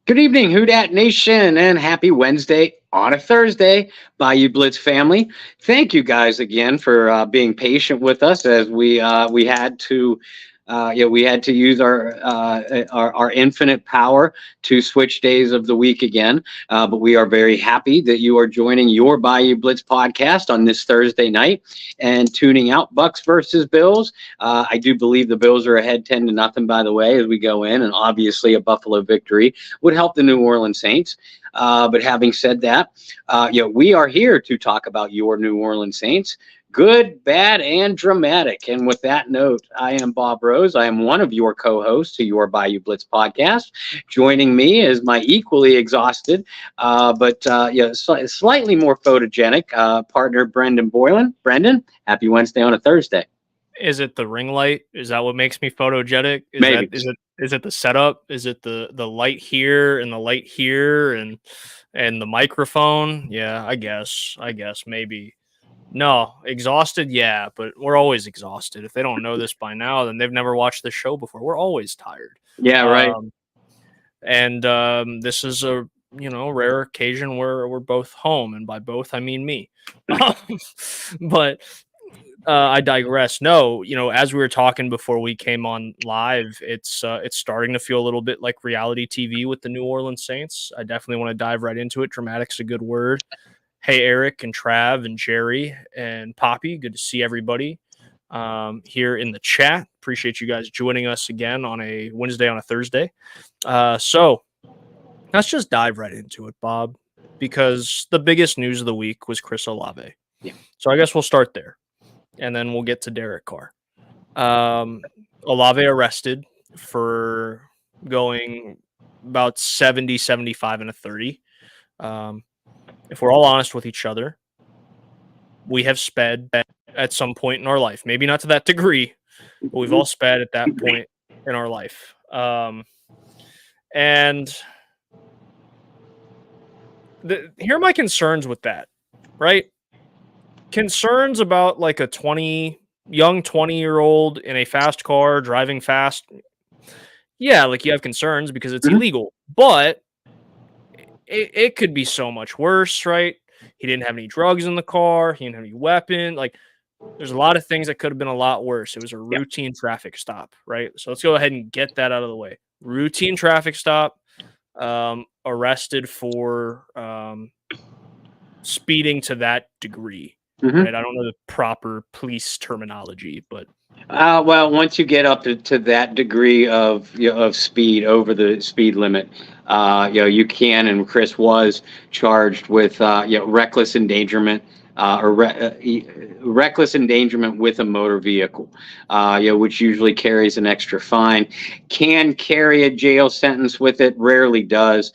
Good evening, Who Dat Nation, and happy Wednesday on a Thursday, Bayou Blitz family. Thank you guys again for being patient with us as we had to. We had to use our infinite power to switch days of the week again. But we are very happy that you are joining your Bayou Blitz podcast on this Thursday night and tuning out Bucks versus Bills. I do believe the Bills are ahead 10-0, by the way, as we go in, and obviously a Buffalo victory would help the New Orleans Saints. But having said that, we are here to talk about your New Orleans Saints. Good, bad, and dramatic. And with that note, I am Bob Rose. I am one of your co-hosts to your Bayou Blitz podcast. Joining me is my equally exhausted, slightly more photogenic partner, Brendan Boylan. Brendan, happy Wednesday on a Thursday. Is it the ring light? Is that what makes me photogenic? Maybe. Is it the setup? Is it the light here and the light here and the microphone? Yeah, I guess maybe. No, exhausted, yeah, but we're always exhausted. If they don't know this by now, then they've never watched this show before. We're always tired. Yeah, right. This is a rare occasion where we're both home, and by both I mean me. But I digress. No, as we were talking before we came on live, it's starting to feel a little bit like reality TV with the New Orleans Saints. I definitely want to dive right into it. Dramatic's a good word. Hey, Eric and Trav and Jerry and Poppy. Good to see everybody here in the chat. Appreciate you guys joining us again on a Wednesday on a Thursday. So let's just dive right into it, Bob, because the biggest news of the week was Chris Olave. Yeah. So I guess we'll start there, and then we'll get to Derek Carr. Olave arrested for going about 70, 75, and a 30. If we're all honest with each other, we have sped at some point in our life. Maybe not to that degree, but we've all sped at that point in our life. And here are my concerns with that, right? Concerns about like a young 20-year-old in a fast car driving fast. Yeah, like you have concerns because it's illegal, but it could be so much worse, right? He didn't have any drugs in the car. He didn't have any weapon. Like, there's a lot of things that could have been a lot worse. It was a routine traffic stop, right? So let's go ahead and get that out of the way. Routine traffic stop, arrested for speeding to that degree, right? I don't know the proper police terminology, but well, once you get up to that degree of speed over the speed limit, you can, and Chris was charged with reckless endangerment reckless endangerment with a motor vehicle, which usually carries an extra fine. Can carry a jail sentence with it, rarely does.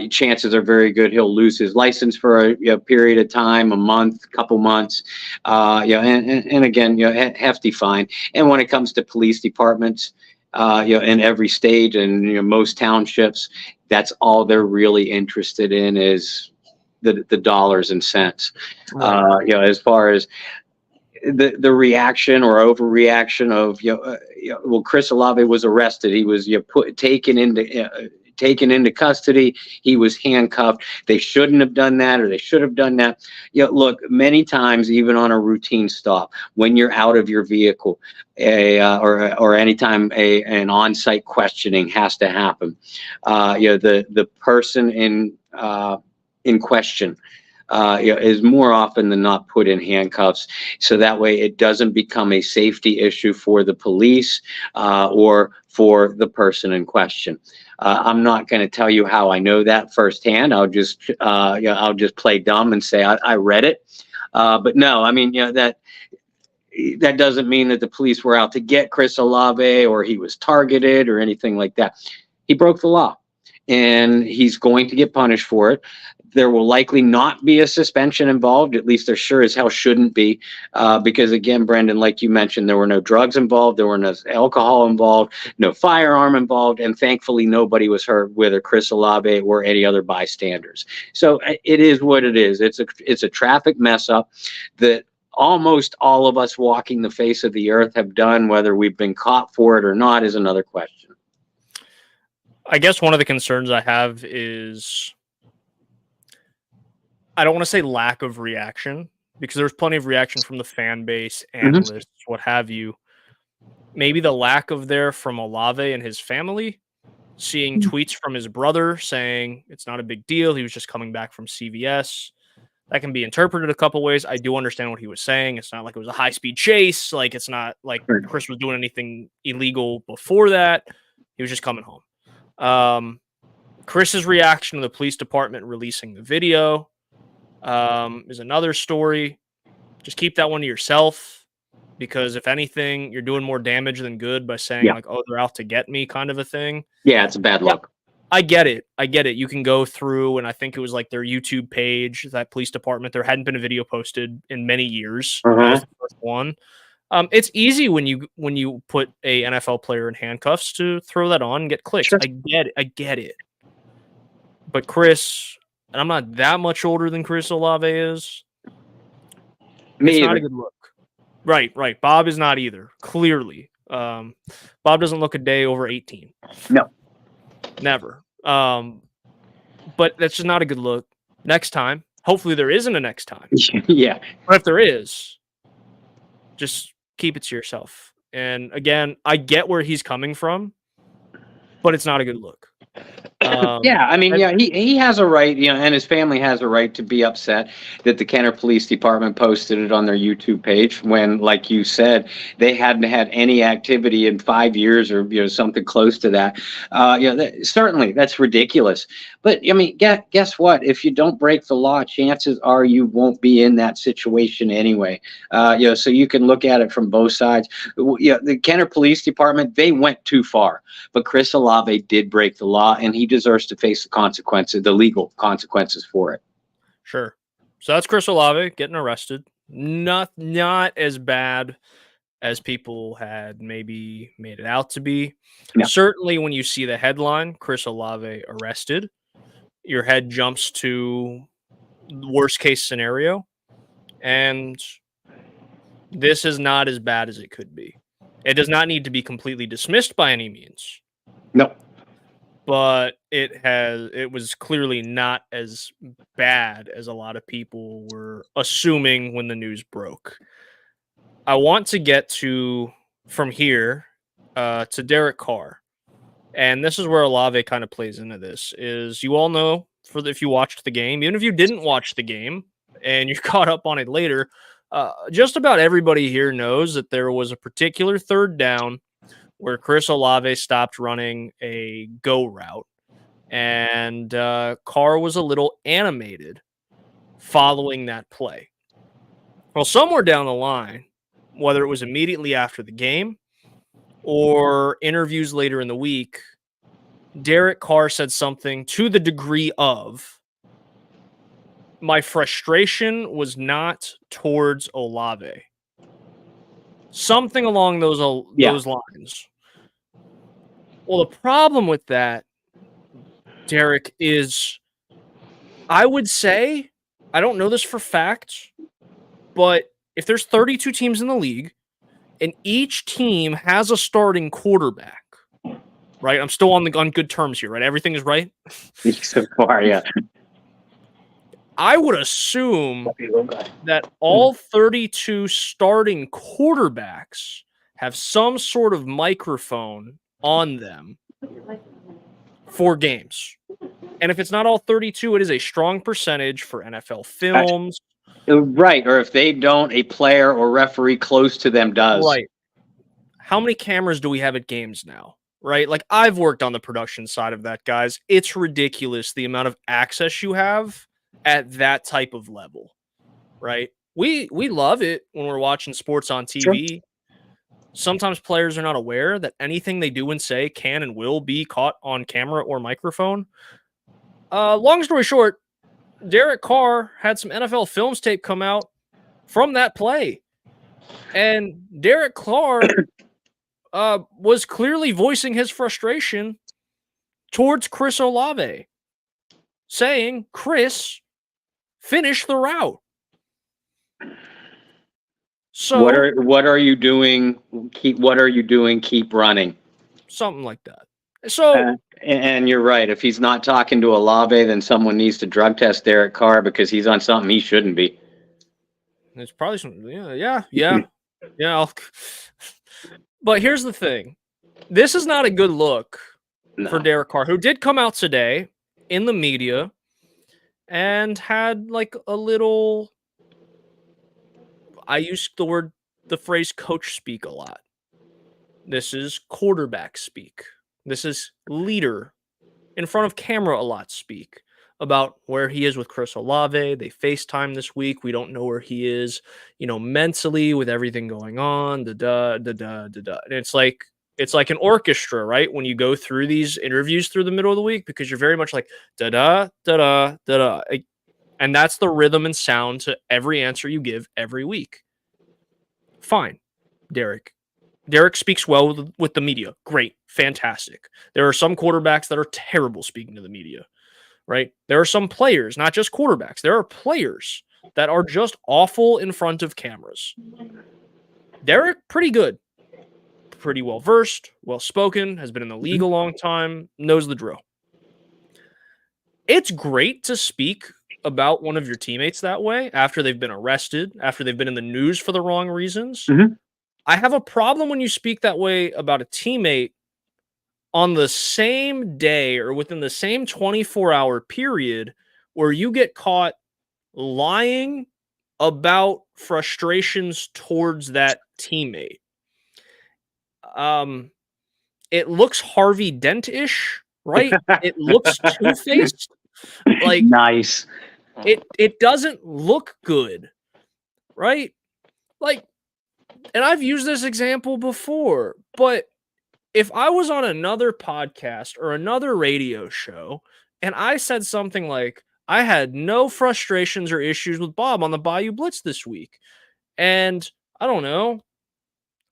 Chances are very good he'll lose his license for a period of time, a month, couple months, and again, hefty fine. And when it comes to police departments, in every state and most townships, that's all they're really interested in is the dollars and cents. Right. As far as the reaction or overreaction of well, Chris Olave was arrested. He was taken into custody. He was handcuffed. They shouldn't have done that, or they should have done that. Look, many times, even on a routine stop, when you're out of your vehicle, or anytime an on-site questioning has to happen, the person in question is more often than not put in handcuffs, so that way it doesn't become a safety issue for the police or for the person in question. I'm not going to tell you how I know that firsthand. I'll just play dumb and say I read it. But no, I mean, that doesn't mean that the police were out to get Chris Olave or he was targeted or anything like that. He broke the law, and he's going to get punished for it. There will likely not be a suspension involved. At least there sure as hell shouldn't be, because again, Brendan, like you mentioned, there were no drugs involved, there were no alcohol involved, no firearm involved, and thankfully nobody was hurt, whether Chris Olave or any other bystanders. So it is what it is. It's a traffic mess up that almost all of us walking the face of the earth have done. Whether we've been caught for it or not is another question. I guess one of the concerns I have is I don't want to say lack of reaction because there's plenty of reaction from the fan base, analysts, what have you. Maybe the lack of there from Olave and his family, seeing tweets from his brother saying it's not a big deal. He was just coming back from CVS. That can be interpreted a couple ways. I do understand what he was saying. It's not like it was a high-speed chase. Like, it's not like Chris was doing anything illegal before that. He was just coming home. Chris's reaction to the police department releasing the video is another story. Just keep that one to yourself, because if anything, you're doing more damage than good by saying like, "Oh, they're out to get me," kind of a thing. Yeah, it's a bad look. I get it. You can go through, and I think it was like their YouTube page, that police department. There hadn't been a video posted in many years. That was the first one. It's easy when you put a NFL player in handcuffs to throw that on and get clicks. Sure. I get it. But Chris, and I'm not that much older than Chris Olave is. It's not a good look. Right. Bob is not either. Clearly, Bob doesn't look a day over 18. No. Never. But that's just not a good look. Next time, hopefully there isn't a next time. Yeah. But if there is, just keep it to yourself. And again, I get where he's coming from, but it's not a good look. Yeah, I mean, he has a right, and his family has a right to be upset that the Kenner Police Department posted it on their YouTube page when, like you said, they hadn't had any activity in 5 years or something close to that. Certainly that's ridiculous. But I mean, guess what? If you don't break the law, chances are you won't be in that situation anyway. So you can look at it from both sides. The Kenner Police Department, they went too far, but Chris Olave did break the law, and he deserves to face the consequences, the legal consequences for it. Sure. So that's Chris Olave getting arrested. Not as bad as people had maybe made it out to be. No. Certainly when you see the headline, Chris Olave arrested, your head jumps to worst case scenario. And this is not as bad as it could be. It does not need to be completely dismissed by any means. No. But it was clearly not as bad as a lot of people were assuming when the news broke. I want to get from here to Derek Carr. And this is where Olave kind of plays into this, is you all know, if you watched the game, even if you didn't watch the game and you caught up on it later, just about everybody here knows that there was a particular third down where Chris Olave stopped running a go route, and Carr was a little animated following that play. Well, somewhere down the line, whether it was immediately after the game or interviews later in the week, Derek Carr said something to the degree of, "My frustration was not towards Olave." Something along those lines. Well, the problem with that, Derek, is I would say, I don't know this for fact, but if there's 32 teams in the league and each team has a starting quarterback, right? I'm still on good terms here, right? Everything is right? So far, yeah. I would assume that all 32 starting quarterbacks have some sort of microphone on them for games. And if it's not all 32, it is a strong percentage for NFL films. Right. Or if they don't, a player or referee close to them does. Right. How many cameras do we have at games now? Right? Like, I've worked on the production side of that, guys. It's ridiculous the amount of access you have at that type of level, right? We love it when we're watching sports on TV. Sure. Sometimes players are not aware that anything they do and say can and will be caught on camera or microphone. Long story short, Derek Carr had some NFL films tape come out from that play. And Derek Carr was clearly voicing his frustration towards Chris Olave, saying, "Chris, finish the route." So what are you doing? Keep running. Something like that. So And you're right. If he's not talking to Olave, then someone needs to drug test Derek Carr because he's on something he shouldn't be. there's probably some, yeah. But here's the thing: this is not a good look for No. Derek Carr, who did come out today in the media and had like a little. I use the phrase coach speak a lot. This is quarterback speak. This is leader in front of camera a lot speak about where he is with Chris Olave. They FaceTime this week. We don't know where he is, mentally with everything going on. Da da da da da da. And it's like an orchestra, right? When you go through these interviews through the middle of the week, because you're very much like da da da da da da. And that's the rhythm and sound to every answer you give every week. Fine, Derek. Derek speaks well with the media. Great. Fantastic. There are some quarterbacks that are terrible speaking to the media, right? There are some players, not just quarterbacks. There are players that are just awful in front of cameras. Derek, pretty good. Pretty well versed, well spoken, has been in the league a long time, knows the drill. It's great to speak about one of your teammates that way after they've been arrested, after they've been in the news for the wrong reasons. Mm-hmm. I have a problem when you speak that way about a teammate on the same day or within the same 24-hour period where you get caught lying about frustrations towards that teammate. It looks Harvey Dent-ish, right? It looks two-faced. Like Nice. it doesn't look good, right? Like, and I've used this example before, but if I was on another podcast or another radio show and I said something like, I had no frustrations or issues with Bob on the Bayou Blitz this week, and I don't know,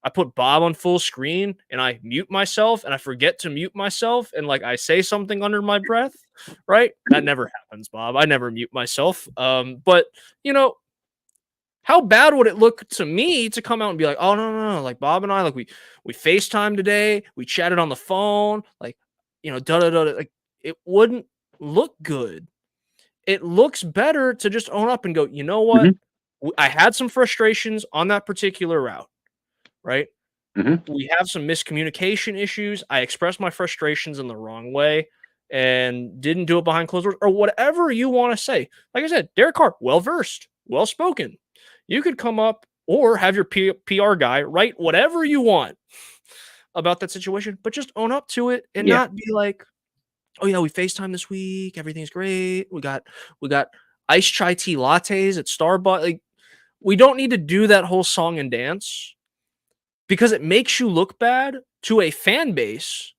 I put Bob on full screen and I mute myself and I forget to mute myself and like I say something under my breath, right? That never happens, Bob. I never mute myself. But how bad would it look to me to come out and be like, oh no, like Bob and I, like we FaceTime today, we chatted on the phone, like like it wouldn't look good. It looks better to just own up and go, you know what? I had some frustrations on that particular route, right? Mm-hmm. We have some miscommunication issues. I expressed my frustrations in the wrong way and didn't do it behind closed doors or whatever you want to say. Like I said, Derek Carr, well versed, well spoken. You could come up or have your PR guy write whatever you want about that situation, but just own up to it and not be like, oh yeah, we FaceTime this week, everything's great. We got iced chai tea lattes at Starbucks. Like, we don't need to do that whole song and dance because it makes you look bad to a fan base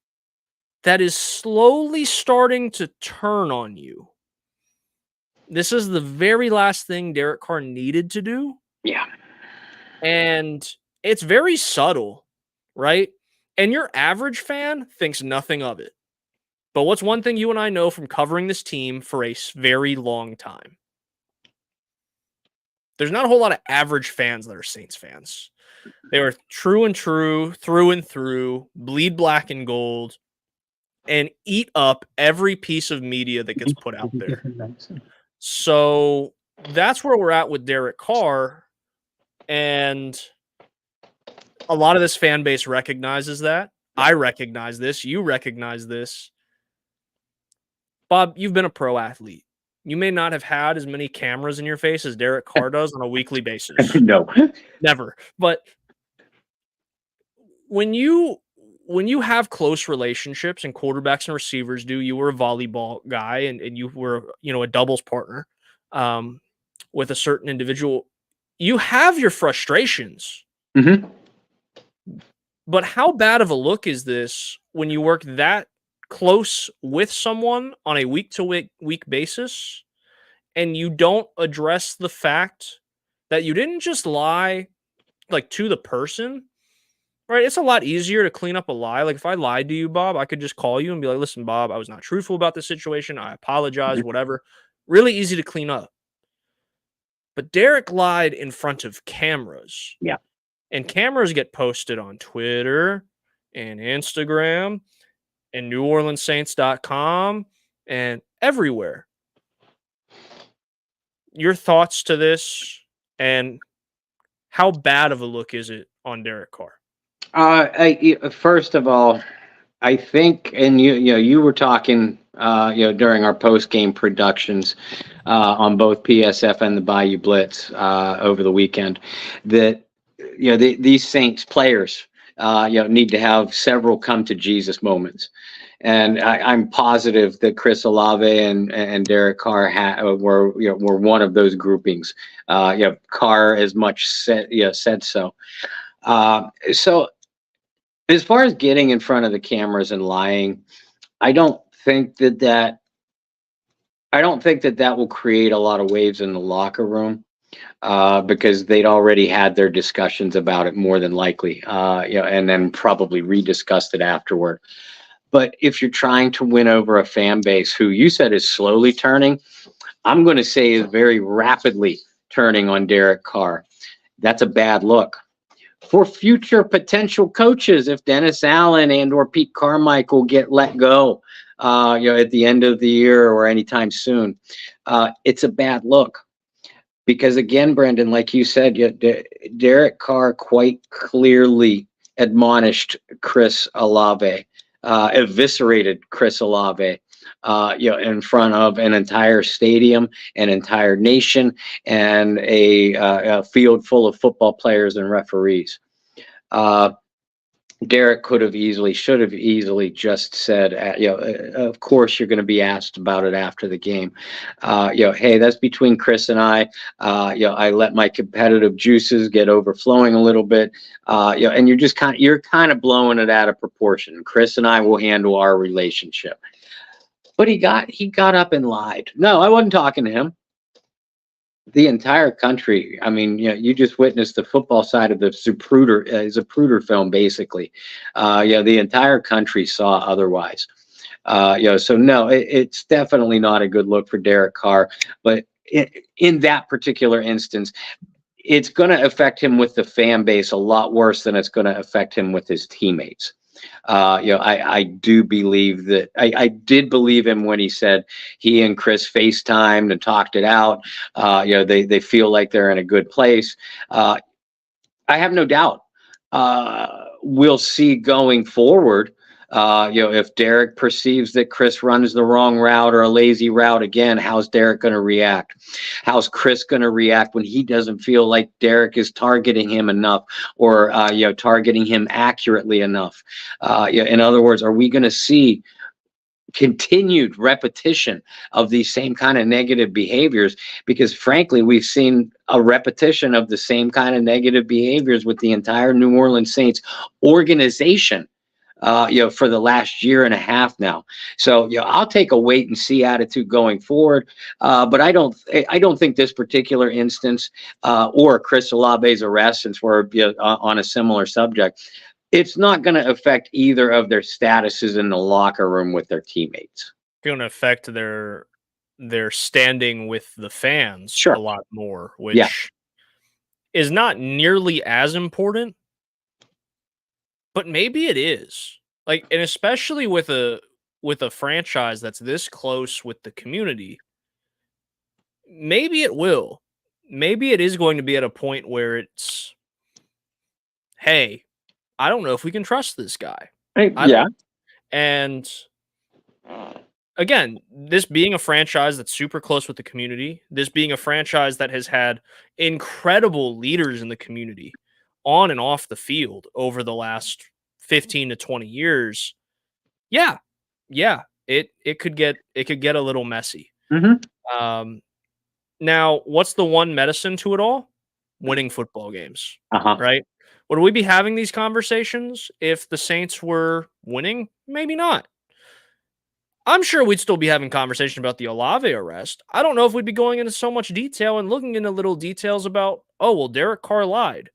that is slowly starting to turn on you. This is the very last thing Derek Carr needed to do. Yeah. And it's very subtle, right? And your average fan thinks nothing of it. But what's one thing you and I know from covering this team for a very long time? There's not a whole lot of average fans that are Saints fans. They are true and true, through and through, bleed black and gold, and eat up every piece of media that gets put out there. So that's where we're at with Derek Carr. And a lot of this fan base recognizes that. I recognize this. You recognize this. Bob, you've been a pro athlete. You may not have had as many cameras in your face as Derek Carr does on a weekly basis. No. Never. But when you have close relationships and quarterbacks and receivers do, you were a volleyball guy and you were, a doubles partner with a certain individual, you have your frustrations. Mm-hmm. But how bad of a look is this when you work that close with someone on a week-to-week basis and you don't address the fact that you didn't just lie like to the person, right? It's a lot easier to clean up a lie. Like if I lied to you, Bob, I could just call you and be like, listen, Bob, I was not truthful about this situation. I apologize, whatever. Really easy to clean up. But Derek lied in front of cameras. Yeah. And cameras get posted on Twitter and Instagram and NewOrleansSaints.com and everywhere. Your thoughts to this, and how bad of a look is it on Derek Carr? First of all, I think, and you were talking, during our post game productions on both PSF and the Bayou Blitz over the weekend, that these Saints players, need to have several come to Jesus moments. And I'm positive that Chris Olave and Derek Carr were one of those groupings. Carr as much said so. So as far as getting in front of the cameras and lying, I don't think that will create a lot of waves in the locker room. Because they'd already had their discussions about it, more than likely, and then probably rediscussed it afterward. But if you're trying to win over a fan base who you said is slowly turning, I'm going to say is very rapidly turning on Derek Carr, that's a bad look. For future potential coaches, if Dennis Allen and or Pete Carmichael get let go, at the end of the year or anytime soon, it's a bad look. Because again, Brendan, like you said, Derek Carr quite clearly admonished Chris Olave, eviscerated Chris Olave, in front of an entire stadium, an entire nation, and a field full of football players and referees. Derek should have easily just said, of course you're going to be asked about it after the game. Hey, that's between Chris and I. I let my competitive juices get overflowing a little bit. And you're kind of blowing it out of proportion. Chris and I will handle our relationship. But he got up and lied. No, I wasn't talking to him. The entire country. I mean, you just witnessed the football side of the Zapruder film, basically. The entire country saw otherwise. So no, it's definitely not a good look for Derek Carr. But in that particular instance, it's going to affect him with the fan base a lot worse than it's going to affect him with his teammates. I do believe that I did believe him when he said he and Chris FaceTimed and talked it out. They feel like they're in a good place. I have no doubt. We'll see going forward. If Derek perceives that Chris runs the wrong route or a lazy route again, how's Derek going to react? How's Chris going to react when he doesn't feel like Derek is targeting him enough or, targeting him accurately enough? In other words, are we going to see continued repetition of these same kind of negative behaviors? Because frankly, we've seen a repetition of the same kind of negative behaviors with the entire New Orleans Saints organization for the last year and a half now. So, I'll take a wait and see attitude going forward. But I don't think this particular instance or Chris Olave's arrest, since we're on a similar subject, it's not going to affect either of their statuses in the locker room with their teammates. It's going to affect their standing with the fans a lot more, which is not nearly as important. But maybe it is, and especially with a franchise that's this close with the community, maybe it will. Maybe it is going to be at a point where it's, hey, I don't know if we can trust this guy. And again, this being a franchise that's super close with the community, this being a franchise that has had incredible leaders in the community on and off the field over the last 15 to 20 years. It could get a little messy. Mm-hmm. Now, what's the one medicine to it all? Winning football games, right? Would we be having these conversations if the Saints were winning? Maybe not. I'm sure we'd still be having conversation about the Olave arrest. I don't know if we'd be going into so much detail and looking into little details about, Derek Carr lied.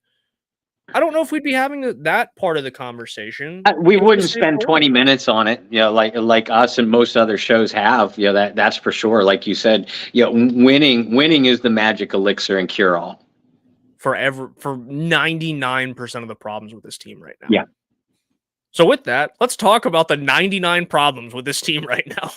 I don't know if we'd be having that part of the conversation. We wouldn't spend 20 minutes on it, like us and most other shows have. That's for sure. Like you said, winning is the magic elixir and cure all for 99% of the problems with this team right now. Yeah. So with that, let's talk about the 99 problems with this team right now.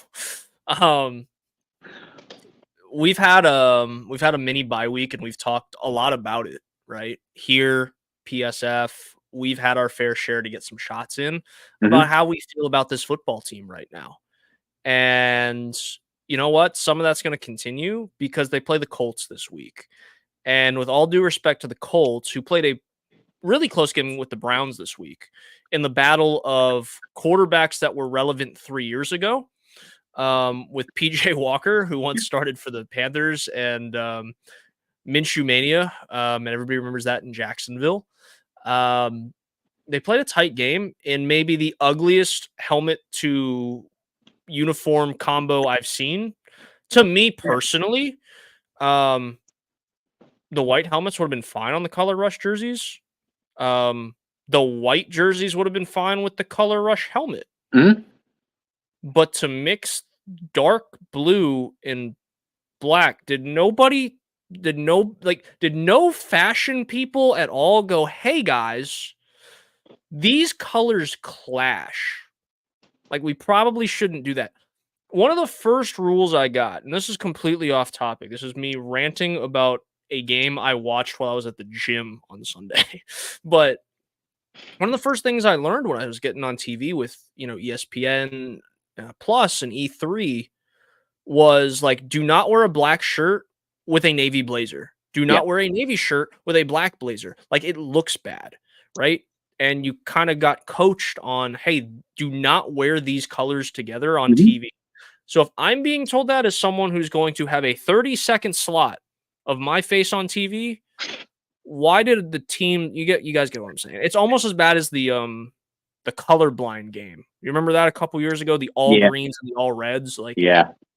We've had a mini bye week and we've talked a lot about it, right? Here, PSF, we've had our fair share to get some shots in about how we feel about this football team right now. And you know what? Some of that's going to continue because they play the Colts this week. And with all due respect to the Colts, who played a really close game with the Browns this week in the battle of quarterbacks that were relevant 3 years ago, with PJ Walker, who once started for the Panthers, and Minshew Mania, and everybody remembers that in Jacksonville. They played a tight game in maybe the ugliest helmet to uniform combo I've seen. To me personally, the white helmets would have been fine on the color rush jerseys. The white jerseys would have been fine with the color rush helmet. But to mix dark blue and black, did no fashion people at all go, hey guys, these colors clash? Like, we probably shouldn't do that. One of the first rules I got, and this is completely off topic, this is me ranting about a game I watched while I was at the gym on Sunday. But one of the first things I learned when I was getting on TV with, ESPN Plus and E3 was like, do not wear a black shirt with a navy blazer. Do not wear a navy shirt with a black blazer. Like, it looks bad, right? And you kind of got coached on, hey, do not wear these colors together on TV. So if I'm being told that as someone who's going to have a 30-second slot of my face on TV, why did the team you guys get what I'm saying? It's almost as bad as the colorblind game. You remember that a couple years ago, the all greens and the all reds, like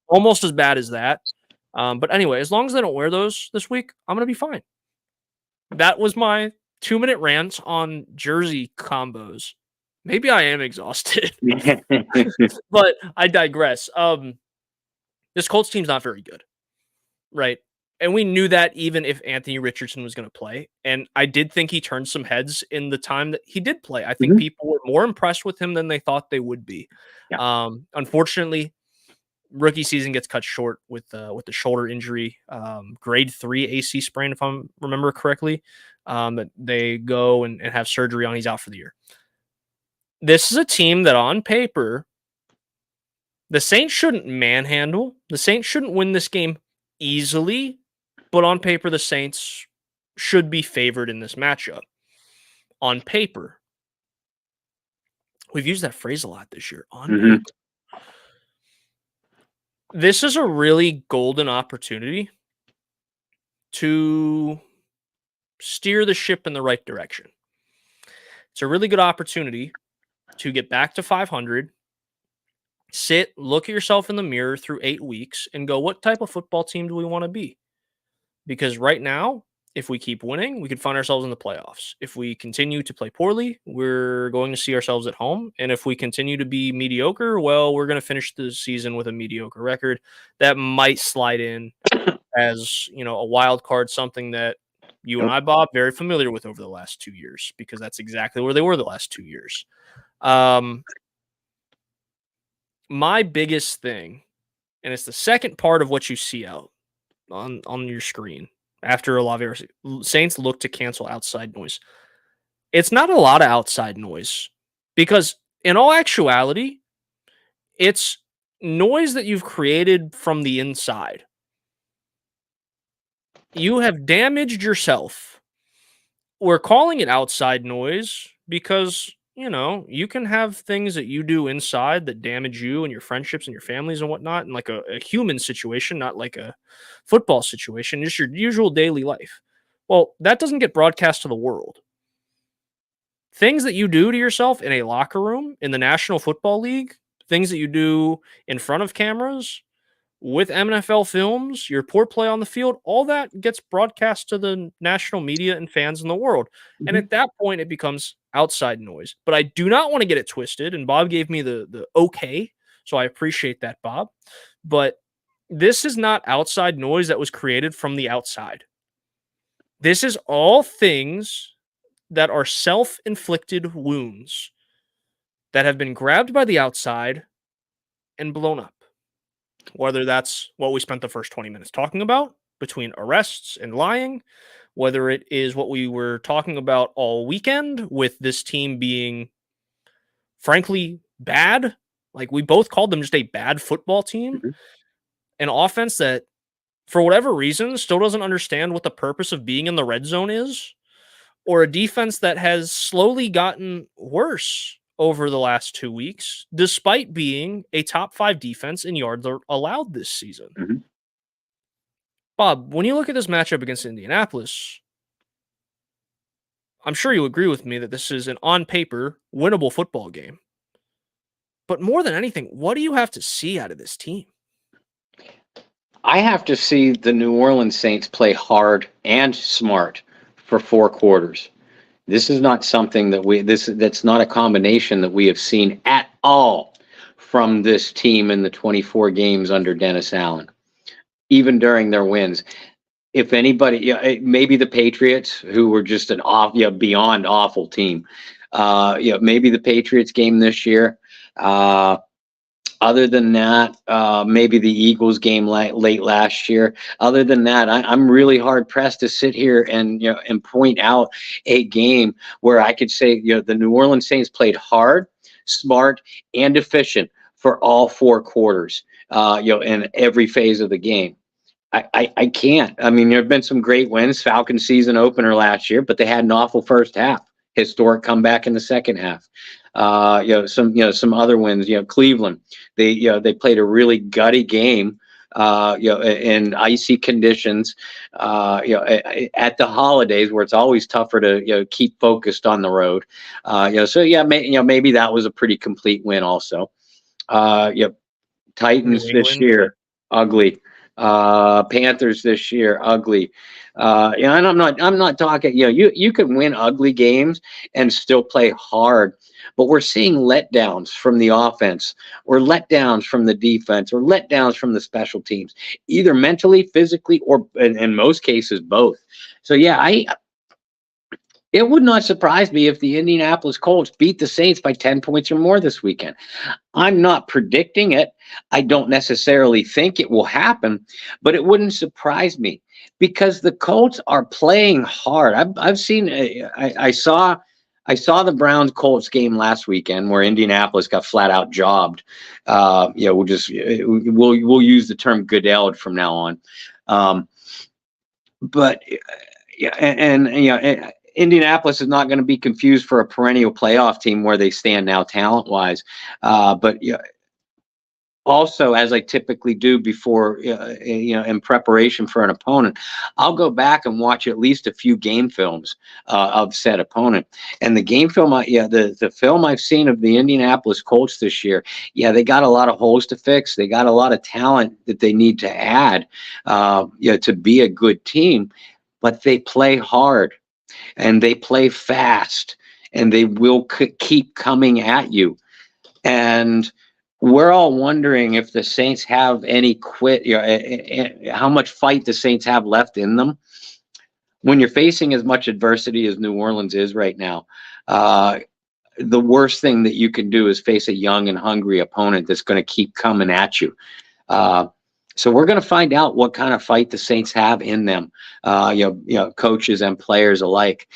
almost as bad as that. But anyway, as long as they don't wear those this week, I'm gonna be fine. That was my 2-minute rant on jersey combos. Maybe I am exhausted, but I digress. This Colts team's not very good, right? And we knew that even if Anthony Richardson was going to play. And I did think he turned some heads in the time that he did play. I think people were more impressed with him than they thought they would be. Unfortunately, rookie season gets cut short with the shoulder injury, grade 3 AC sprain, if I remember correctly. That they go and have surgery on. He's out for the year. This is a team that on paper, the Saints shouldn't manhandle. The Saints shouldn't win this game easily, but on paper, the Saints should be favored in this matchup. On paper. We've used that phrase a lot this year. On paper. This is a really golden opportunity to steer the ship in the right direction. It's a really good opportunity to get back to 500, sit, look at yourself in the mirror through 8 weeks, and go, what type of football team do we want to be? Because right now, if we keep winning, we could find ourselves in the playoffs. If we continue to play poorly, we're going to see ourselves at home. And if we continue to be mediocre, well, we're going to finish the season with a mediocre record. That might slide in as, a wild card, something that you and I, Bob, very familiar with over the last 2 years, because that's exactly where they were the last 2 years. My biggest thing, and it's the second part of what you see out on your screen after Olave, Saints look to cancel outside noise. It's not a lot of outside noise, because in all actuality, it's noise that you've created from the inside. You have damaged yourself. We're calling it outside noise because, you can have things that you do inside that damage you and your friendships and your families and whatnot, in like a human situation, not like a football situation, just your usual daily life. Well, that doesn't get broadcast to the world. Things that you do to yourself in a locker room, in the National Football League, things that you do in front of cameras, with NFL films, your poor play on the field, all that gets broadcast to the national media and fans in the world. And at that point, it becomes outside noise. But I do not want to get it twisted. And Bob gave me the okay. So I appreciate that, Bob. But this is not outside noise that was created from the outside. This is all things that are self-inflicted wounds that have been grabbed by the outside and blown up. Whether that's what we spent the first 20 minutes talking about between arrests and lying, whether it is what we were talking about all weekend with this team being, frankly, bad. Like, we both called them just a bad football team, Mhm. an offense that, for whatever reason, still doesn't understand what the purpose of being in the red zone is, or a defense that has slowly gotten worse over the last 2 weeks, despite being a top 5 defense in yards allowed this season. Mhm. Bob, when you look at this matchup against Indianapolis, I'm sure you agree with me that this is an on paper winnable football game. But more than anything, what do you have to see out of this team? I have to see the New Orleans Saints play hard and smart for 4 quarters. This is not something that's not a combination that we have seen at all from this team in the 24 games under Dennis Allen, even during their wins. If anybody, maybe the Patriots, who were just an beyond awful team. Maybe the Patriots game this year. Other than that, maybe the Eagles game late last year. Other than that, I'm really hard pressed to sit here and point out a game where I could say the New Orleans Saints played hard, smart, and efficient for all 4 quarters. In every phase of the game. I can't. I mean, there have been some great wins. Falcons season opener last year, but they had an awful first half. Historic comeback in the second half. Some other wins. Cleveland. They played a really gutty game. In icy conditions. At the holidays where it's always tougher to keep focused on the road. Maybe that was a pretty complete win also. Titans New this England. year, ugly. Panthers this year, ugly. And I'm not talking. You can win ugly games and still play hard, but we're seeing letdowns from the offense, or letdowns from the defense, or letdowns from the special teams, either mentally, physically, or in most cases both. So it would not surprise me if the Indianapolis Colts beat the Saints by 10 points or more this weekend. I'm not predicting it. I don't necessarily think it will happen, but it wouldn't surprise me because the Colts are playing hard. I've seen. I saw the Browns Colts game last weekend where Indianapolis got flat out jobbed. We'll use the term Goodelled from now on. But Indianapolis is not going to be confused for a perennial playoff team where they stand now talent-wise. But also, as I typically do before, in preparation for an opponent, I'll go back and watch at least a few game films of said opponent. And the game film, the film I've seen of the Indianapolis Colts this year, they got a lot of holes to fix. They got a lot of talent that they need to add, to be a good team. But they play hard. And they play fast, and they will keep coming at you. And we're all wondering if the Saints have any how much fight the Saints have left in them. When you're facing as much adversity as New Orleans is right now, the worst thing that you can do is face a young and hungry opponent that's going to keep coming at you. So we're going to find out what kind of fight the Saints have in them, coaches and players alike,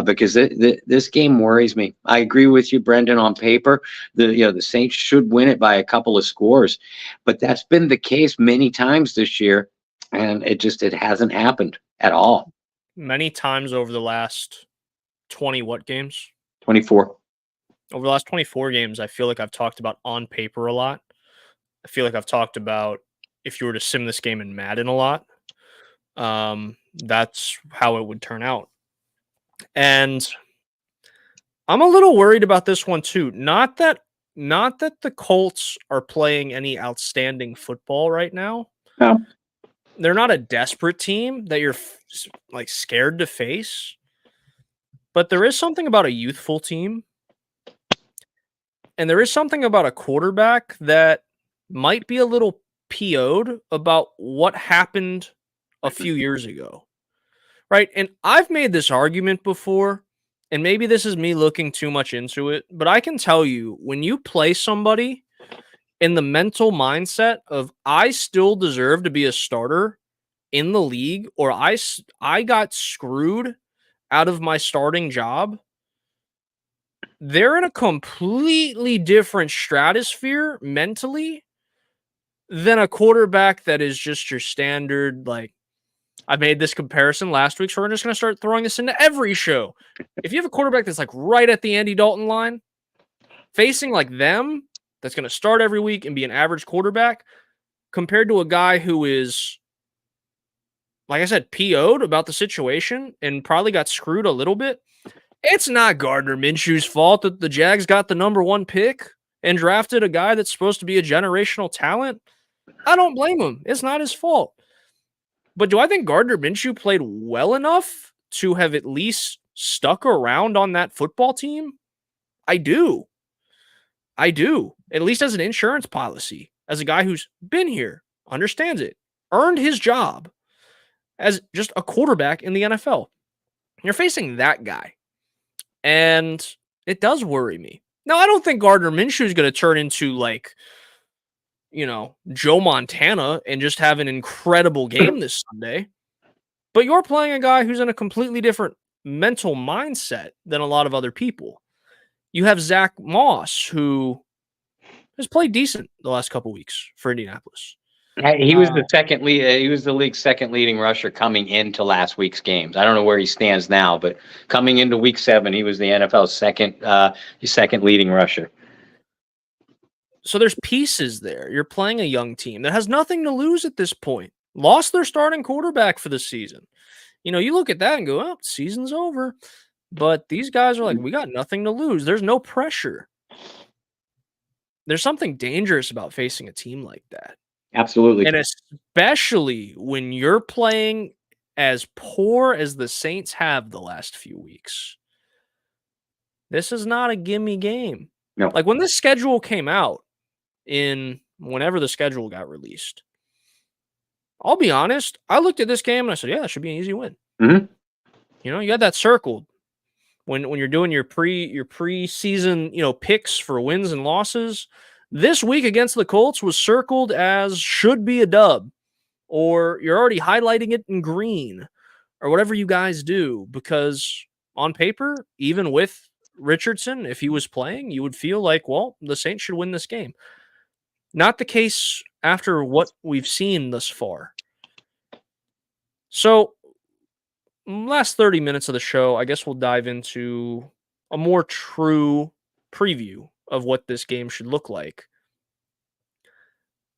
because this game worries me. I agree with you, Brendan. On paper, the Saints should win it by a couple of scores, but that's been the case many times this year, and it hasn't happened at all. Many times over the last 20 games? 24. Over the last 24 games, I feel like I've talked about on paper a lot. I feel like I've talked about if you were to sim this game in Madden a lot. That's how it would turn out. And I'm a little worried about this one too. Not that the Colts are playing any outstanding football right now. No. They're not a desperate team that you're scared to face. But there is something about a youthful team. And there is something about a quarterback that might be a little PO'd about what happened a few years ago. Right? And I've made this argument before, and maybe this is me looking too much into it, but I can tell you when you play somebody in the mental mindset of I still deserve to be a starter in the league, or I got screwed out of my starting job, they're in a completely different stratosphere mentally than a quarterback that is just your standard. Like, I made this comparison last week, so we're just going to start throwing this into every show. If you have a quarterback that's like right at the Andy Dalton line, facing like them, that's going to start every week and be an average quarterback, compared to a guy who is, like I said, PO'd about the situation and probably got screwed a little bit. It's not Gardner Minshew's fault that the Jags got the number 1 pick and drafted a guy that's supposed to be a generational talent. I don't blame him. It's not his fault. But do I think Gardner Minshew played well enough to have at least stuck around on that football team? I do. At least as an insurance policy, as a guy who's been here, understands it, earned his job as just a quarterback in the NFL. You're facing that guy. And it does worry me. Now, I don't think Gardner Minshew is going to turn into like, Joe Montana and just have an incredible game this Sunday. But you're playing a guy who's in a completely different mental mindset than a lot of other people. You have Zach Moss, who has played decent the last couple weeks for Indianapolis. He was the second lead. He was the league's second leading rusher coming into last week's games. I don't know where he stands now, but coming into Week 7, he was the NFL's second leading rusher. So there's pieces there. You're playing a young team that has nothing to lose at this point. Lost their starting quarterback for the season. You look at that and go, "Oh, season's over." But these guys are like, "We got nothing to lose. There's no pressure." There's something dangerous about facing a team like that. Absolutely. And especially when you're playing as poor as the Saints have the last few weeks. This is not a gimme game. No. Like when this schedule came out in whenever the schedule got released, I'll be honest, I looked at this game and I said, yeah, that should be an easy win. Mm-hmm. You got that circled. When you're doing your preseason, picks for wins and losses, this week against the Colts was circled as should be a dub, or you're already highlighting it in green, or whatever you guys do, because on paper, even with Richardson, if he was playing, you would feel like, well, the Saints should win this game. Not the case after what we've seen thus far. So, last 30 minutes of the show, I guess we'll dive into a more true preview of what this game should look like.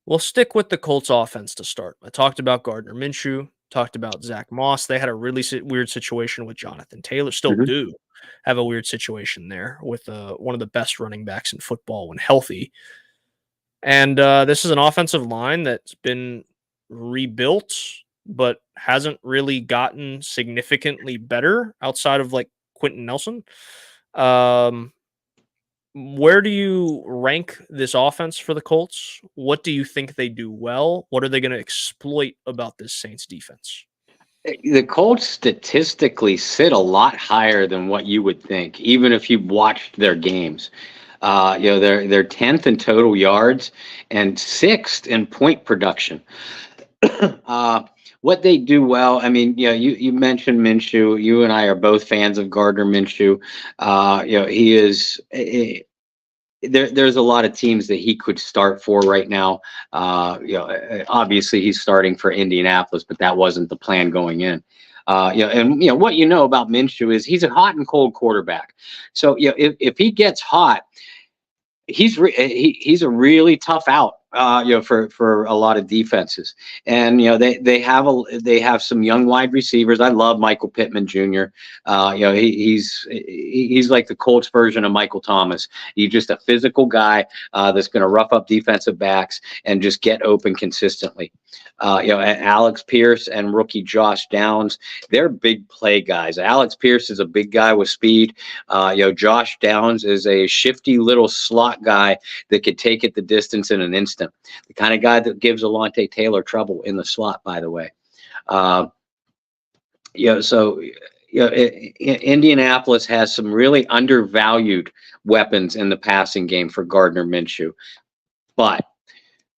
We'll stick with the Colts offense to start. I talked about Gardner Minshew, talked about Zach Moss. They had a really weird situation with Jonathan Taylor, still do have a weird situation there with one of the best running backs in football when healthy. And this is an offensive line that's been rebuilt, but hasn't really gotten significantly better outside of like Quentin Nelson. Where do you rank this offense for the Colts? What do you think they do well? What are they going to exploit about this Saints defense? The Colts statistically sit a lot higher than what you would think, even if you watched their games. They're 10th in total yards and 6th in point production. What they do well, I mean, you mentioned Minshew. You and I are both fans of Gardner Minshew. He is. There's a lot of teams that he could start for right now. Obviously he's starting for Indianapolis, but that wasn't the plan going in. What about Minshew is he's a hot and cold quarterback. So if he gets hot, he's a really tough out. For a lot of defenses, and they have some young wide receivers. I love Michael Pittman Jr. He's like the Colts version of Michael Thomas. He's just a physical guy that's going to rough up defensive backs and just get open consistently. Alex Pierce and rookie Josh Downs, they're big play guys. Alex Pierce is a big guy with speed. Josh Downs is a shifty little slot guy that could take it the distance in an instant. The kind of guy that gives Alante Taylor trouble in the slot, by the way. Indianapolis has some really undervalued weapons in the passing game for Gardner Minshew, but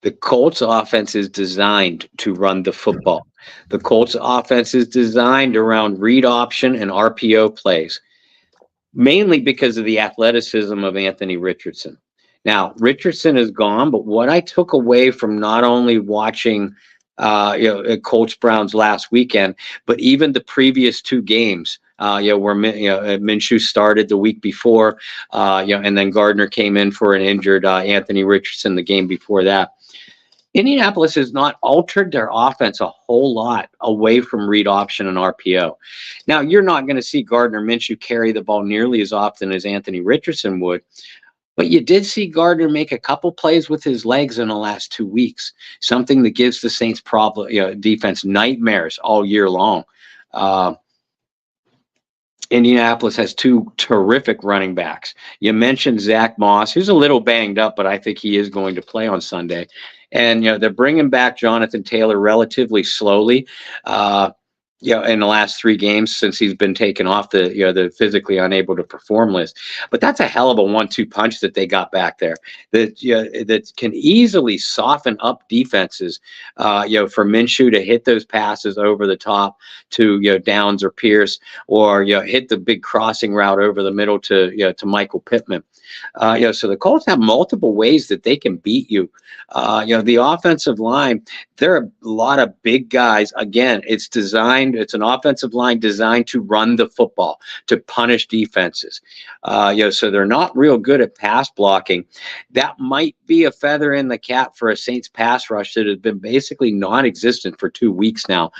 the Colts offense is designed to run the football. The Colts offense is designed around read option and RPO plays, mainly because of the athleticism of Anthony Richardson. Now, Richardson is gone, but what I took away from not only watching Colts Browns last weekend, but even the previous two games, where Minshew started the week before, and then Gardner came in for an injured Anthony Richardson the game before that. Indianapolis has not altered their offense a whole lot away from read option and RPO. Now, you're not going to see Gardner Minshew carry the ball nearly as often as Anthony Richardson would, but you did see Gardner make a couple plays with his legs in the last 2 weeks, something that gives the Saints defense nightmares all year long. Indianapolis has two terrific running backs. You mentioned Zach Moss, who's a little banged up, but I think he is going to play on Sunday. And, they're bringing back Jonathan Taylor relatively slowly, in the last 3 games since he's been taken off the physically unable to perform list. But that's a hell of a 1-2 punch that they got back there that can easily soften up defenses, for Minshew to hit those passes over the top to, Downs or Pierce, or, hit the big crossing route over the middle to Michael Pittman. So the Colts have multiple ways that they can beat you. The offensive line, there are a lot of big guys. Again, it's an offensive line designed to run the football, to punish defenses. So they're not real good at pass blocking. That might be a feather in the cap for a Saints pass rush that has been basically non-existent for 2 weeks now.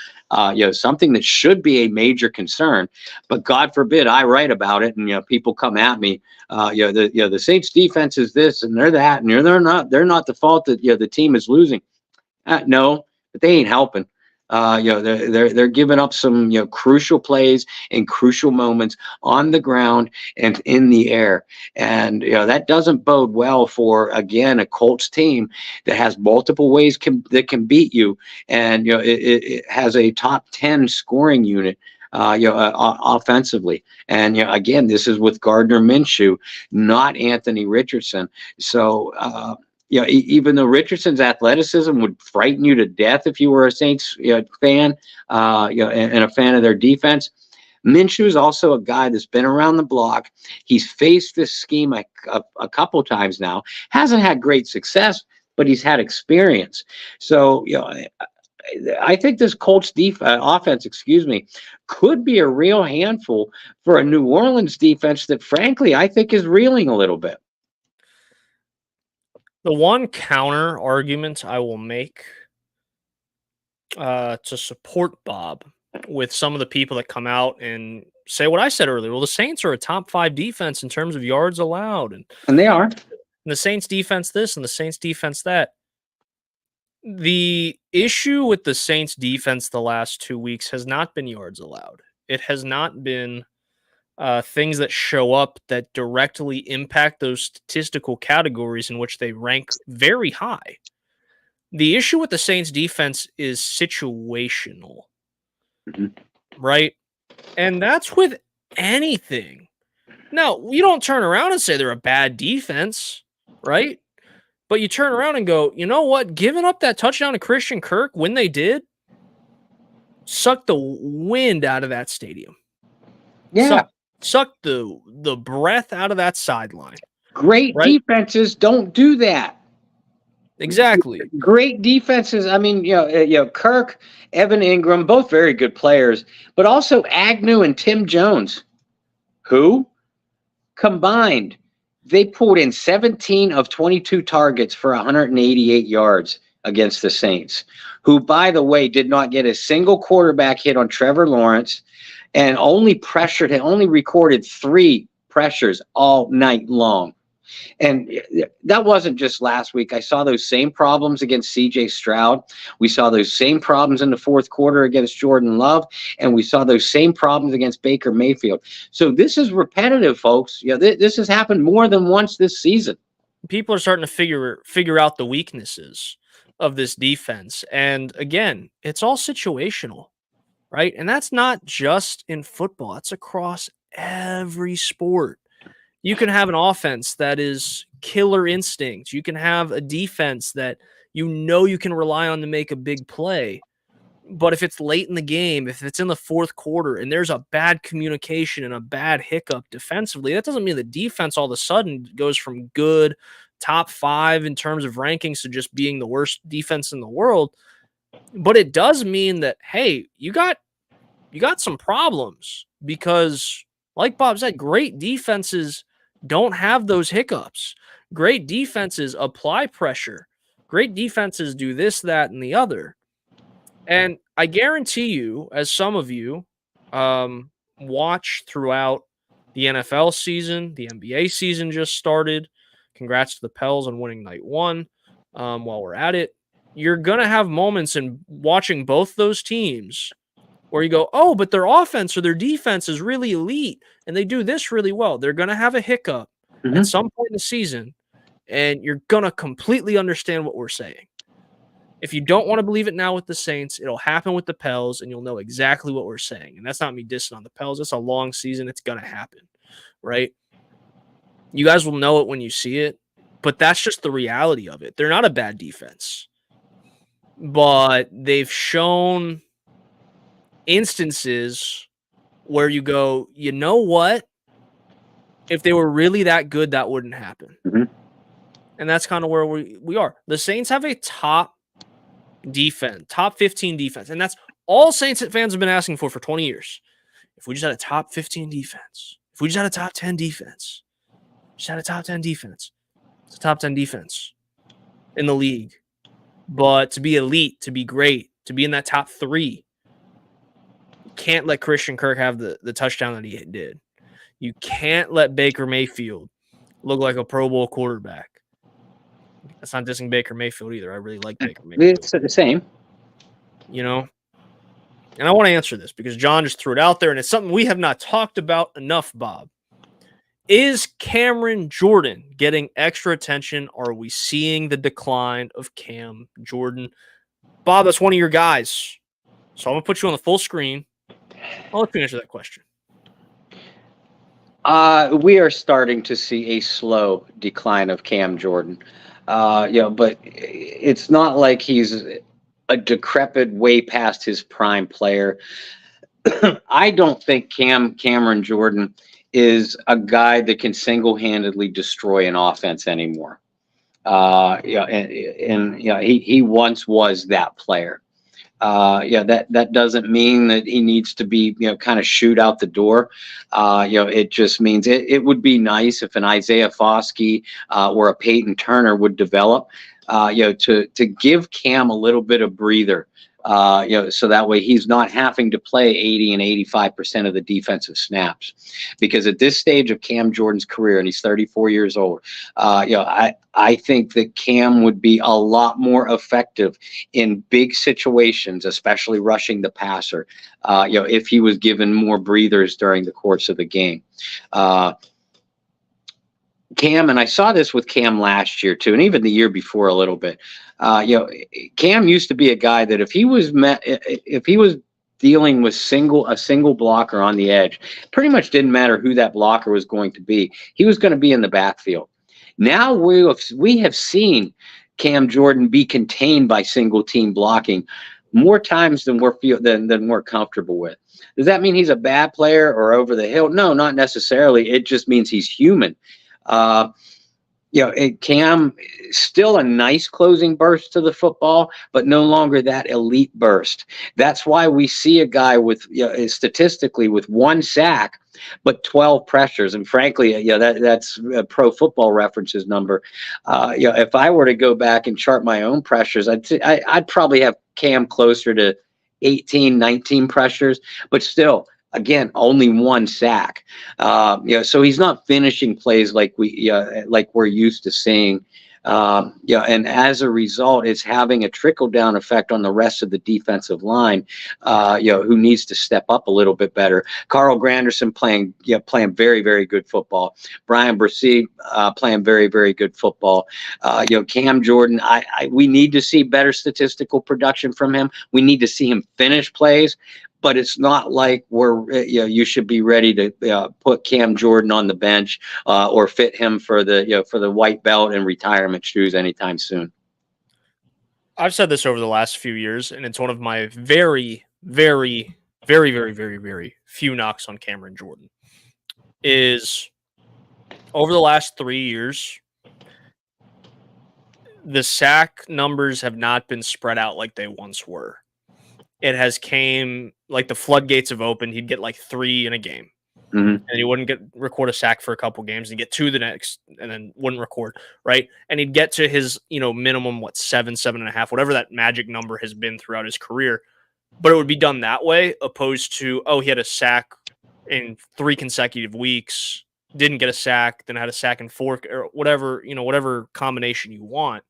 Something that should be a major concern, but God forbid I write about it and people come at me. The Saints defense is this and they're that, and they're not the fault that the team is losing. No, but they ain't helping. They're giving up some crucial plays in crucial moments on the ground and in the air, and that doesn't bode well for, again, a Colts team that has multiple ways that can beat you, and it has a top 10 scoring unit. Offensively. And again, this is with Gardner Minshew, not Anthony Richardson. So even though Richardson's athleticism would frighten you to death if you were a Saints fan, and a fan of their defense, Minshew is also a guy that's been around the block. He's faced this scheme a couple times now. Hasn't had great success, but he's had experience. So I think this Colts offense, could be a real handful for a New Orleans defense that, frankly, I think is reeling a little bit. The one counter argument I will make to support Bob with some of the people that come out and say what I said earlier. Well, the Saints are a top 5 defense in terms of yards allowed, and they are. And the Saints defense this and the Saints defense that. The issue with the Saints defense the last 2 weeks has not been yards allowed. It has not been things that show up that directly impact those statistical categories in which they rank very high. The issue with the Saints defense is situational, right? And that's with anything. Now, you don't turn around and say they're a bad defense, right? But you turn around and go, you know what? Giving up that touchdown to Christian Kirk when they did sucked the wind out of that stadium. Yeah. Sucked the breath out of that sideline. Great defenses don't do that. Exactly. Great defenses. I mean, Kirk, Evan Ingram, both very good players, but also Agnew and Tim Jones, who combined, they pulled in 17 of 22 targets for 188 yards against the Saints, who, by the way, did not get a single quarterback hit on Trevor Lawrence and only recorded 3 pressures all night long. And that wasn't just last week. I saw those same problems against C.J. Stroud. We saw those same problems in the fourth quarter against Jordan Love, and we saw those same problems against Baker Mayfield. So this is repetitive, folks. This has happened more than once this season. People are starting to figure out the weaknesses of this defense. And again, it's all situational, right? And that's not just in football. That's across every sport. You can have an offense that is killer instinct. You can have a defense that you can rely on to make a big play. But if it's late in the game, if it's in the fourth quarter and there's a bad communication and a bad hiccup defensively, that doesn't mean the defense all of a sudden goes from good top 5 in terms of rankings to just being the worst defense in the world. But it does mean that, hey, you got some problems because, like Bob said, great defenses don't have those hiccups. Great defenses apply pressure. Great defenses do this, that, and the other. And I guarantee you, as some of you watch throughout the NFL season, the NBA season just started. Congrats to the Pels on winning night 1. While we're at it, you're going to have moments in watching both those teams where you go, oh, but their offense or their defense is really elite and they do this really well. They're going to have a hiccup at some point in the season, and you're going to completely understand what we're saying. If you don't want to believe it now with the Saints, it'll happen with the Pels, and you'll know exactly what we're saying. And that's not me dissing on the Pels. It's a long season. It's going to happen, right? You guys will know it when you see it, but that's just the reality of it. They're not a bad defense, but they've shown instances where you go, you know what? If they were really that good, that wouldn't happen. And that's kind of where we are. The Saints have a top defense, top 15 defense. And that's all Saints fans have been asking for 20 years. If we just had a top 15 defense, if we just had a top 10 defense, just had a top 10 defense. It's a top 10 defense in the league. But to be elite, to be great, to be in that top 3, you can't let Christian Kirk have the touchdown that he did. You can't let Baker Mayfield look like a Pro Bowl quarterback. That's not dissing Baker Mayfield either. I really like Baker Mayfield. It's the same. You know? And I want to answer this because John just threw it out there, and it's something we have not talked about enough, Bob. Is Cameron Jordan getting extra attention, or are we seeing the decline of Cam Jordan? Bob, that's one of your guys. So I'm going to put you on the full screen. I'll let you answer that question. We are starting to see a slow decline of Cam Jordan. But it's not like he's a decrepit, way past his prime player. I don't think Cameron Jordan is a guy that can single-handedly destroy an offense anymore. He once was that player. That doesn't mean that he needs to be, kind of shoot out the door. It just means it would be nice if an Isaiah Foskey or a Peyton Turner would develop, to give Cam a little bit of breather. So that way he's not having to play 80 and 85% of the defensive snaps, because at this stage of Cam Jordan's career, and he's 34 years old, I think that Cam would be a lot more effective in big situations, especially rushing the passer, if he was given more breathers during the course of the game. Cam, and I saw this with Cam last year too, and even the year before a little bit. Cam used to be a guy that if he was dealing with a single blocker on the edge, pretty much didn't matter who that blocker was going to be. He was going to be in the backfield. Now we have seen Cam Jordan be contained by single team blocking more times than we're comfortable with. Does that mean he's a bad player or over the hill? No, not necessarily. It just means he's human. Cam, still a nice closing burst to the football, but no longer that elite burst. That's why we see a guy with, statistically, with 1 sack, but 12 pressures. And frankly, that's Pro Football Reference's number. If I were to go back and chart my own pressures, I'd probably have Cam closer to 18, 19 pressures, but still, again, only 1 sack. So he's not finishing plays like we're used to seeing. And as a result, it's having a trickle down effect on the rest of the defensive line, who needs to step up a little bit better. Carl Granderson playing very, very good football. Brian Bresee playing very, very good football. Cam Jordan, we need to see better statistical production from him. We need to see him finish plays. but it's not like you should be ready to put Cam Jordan on the bench or fit him for the white belt and retirement shoes anytime soon. I've said this over the last few years, and it's one of my very, very, very, very, very, very few knocks on Cameron Jordan. Is over the last 3 years, the sack numbers have not been spread out like they once were. It has came like the floodgates have opened. He'd get like 3 in a game, and he wouldn't record a sack for a couple games, and get 2 the next, and then wouldn't record, right? And he'd get to his minimum 7.5, whatever that magic number has been throughout his career. But it would be done that way, opposed to he had a sack in 3 consecutive weeks, didn't get a sack, then had a sack in 4 or whatever combination you want.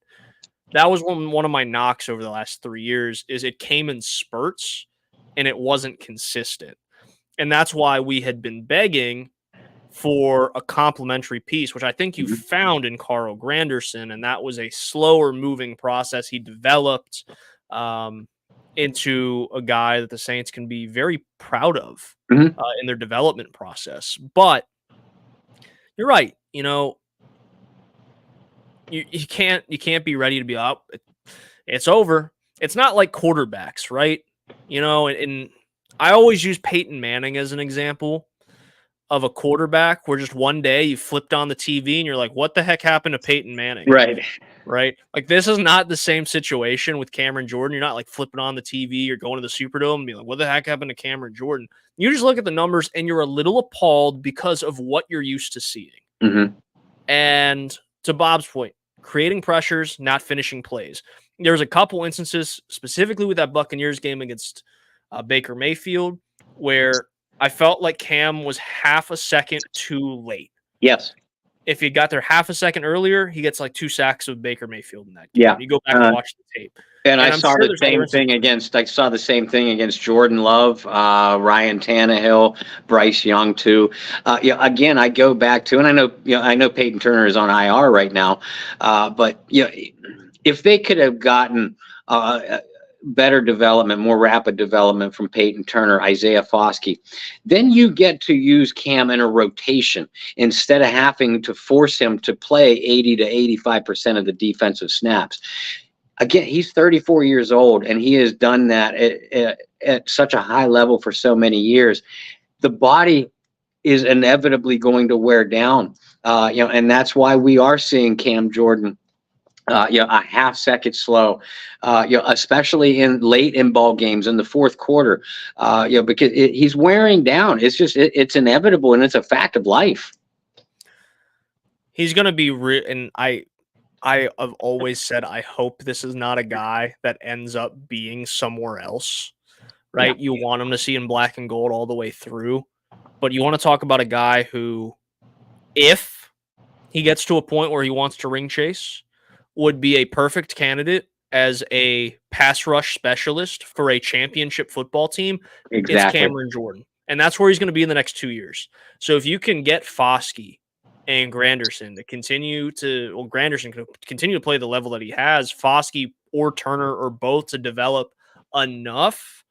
That was one of my knocks over the last 3 years. Is it came in spurts and it wasn't consistent. And that's why we had been begging for a complementary piece, which I think you found in Carl Granderson, and that was a slower moving process. He developed into a guy that the Saints can be very proud of in their development process. But you're right. You can't be ready to be up. It's over. It's not like quarterbacks, right? And I always use Peyton Manning as an example of a quarterback where just one day you flipped on the TV and you're like, what the heck happened to Peyton Manning? Right. Like, this is not the same situation with Cameron Jordan. You're not like flipping on the TV or going to the Superdome and being like, what the heck happened to Cameron Jordan? You just look at the numbers and you're a little appalled because of what you're used to seeing. And to Bob's point, creating pressures, not finishing plays. There's a couple instances, specifically with that Buccaneers game against Baker Mayfield, where I felt like Cam was half a second too late. Yes. If he got there half a second earlier, he gets like 2 sacks with Baker Mayfield in that game. Yeah. You go back and watch the tape. And I saw the same thing against Jordan Love, Ryan Tannehill, Bryce Young too. Again, I go back to, and I know Peyton Turner is on IR right now, but if they could have gotten better development, more rapid development from Peyton Turner, Isaiah Foskey, then you get to use Cam in a rotation instead of having to force him to play 80 to 85% of the defensive snaps. Again, he's 34 years old, and he has done that at such a high level for so many years. The body is inevitably going to wear down, and that's why we are seeing Cam Jordan a half second slow, especially late in ball games in the fourth quarter, because he's wearing down. It's just it's inevitable, and it's a fact of life. He's going to be and I have always said I hope this is not a guy that ends up being somewhere else, right? Yeah. You want him to see in black and gold all the way through, but you want to talk about a guy who, if he gets to a point where he wants to ring chase, would be a perfect candidate as a pass rush specialist for a championship football team. Exactly. It's Cameron Jordan. And that's where he's going to be in the next 2 years. So if you can get Foskey and Granderson to continue to, Granderson can continue to play the level that he has, Foskey or Turner or both to develop enough,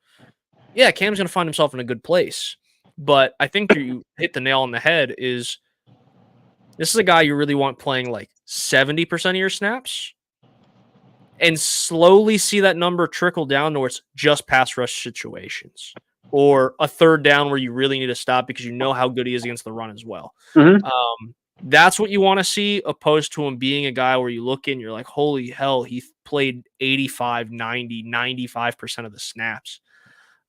yeah, Cam's going to find himself in a good place. But I think you hit the nail on the head is this is a guy you really want playing like 70% of your snaps and slowly see that number trickle down towards just pass rush situations or a third down where you really need to stop because you know how good he is against the run as well. That's what you want to see, opposed to him being a guy where you look in, you're like, holy hell, he played 85, 90, 95% of the snaps.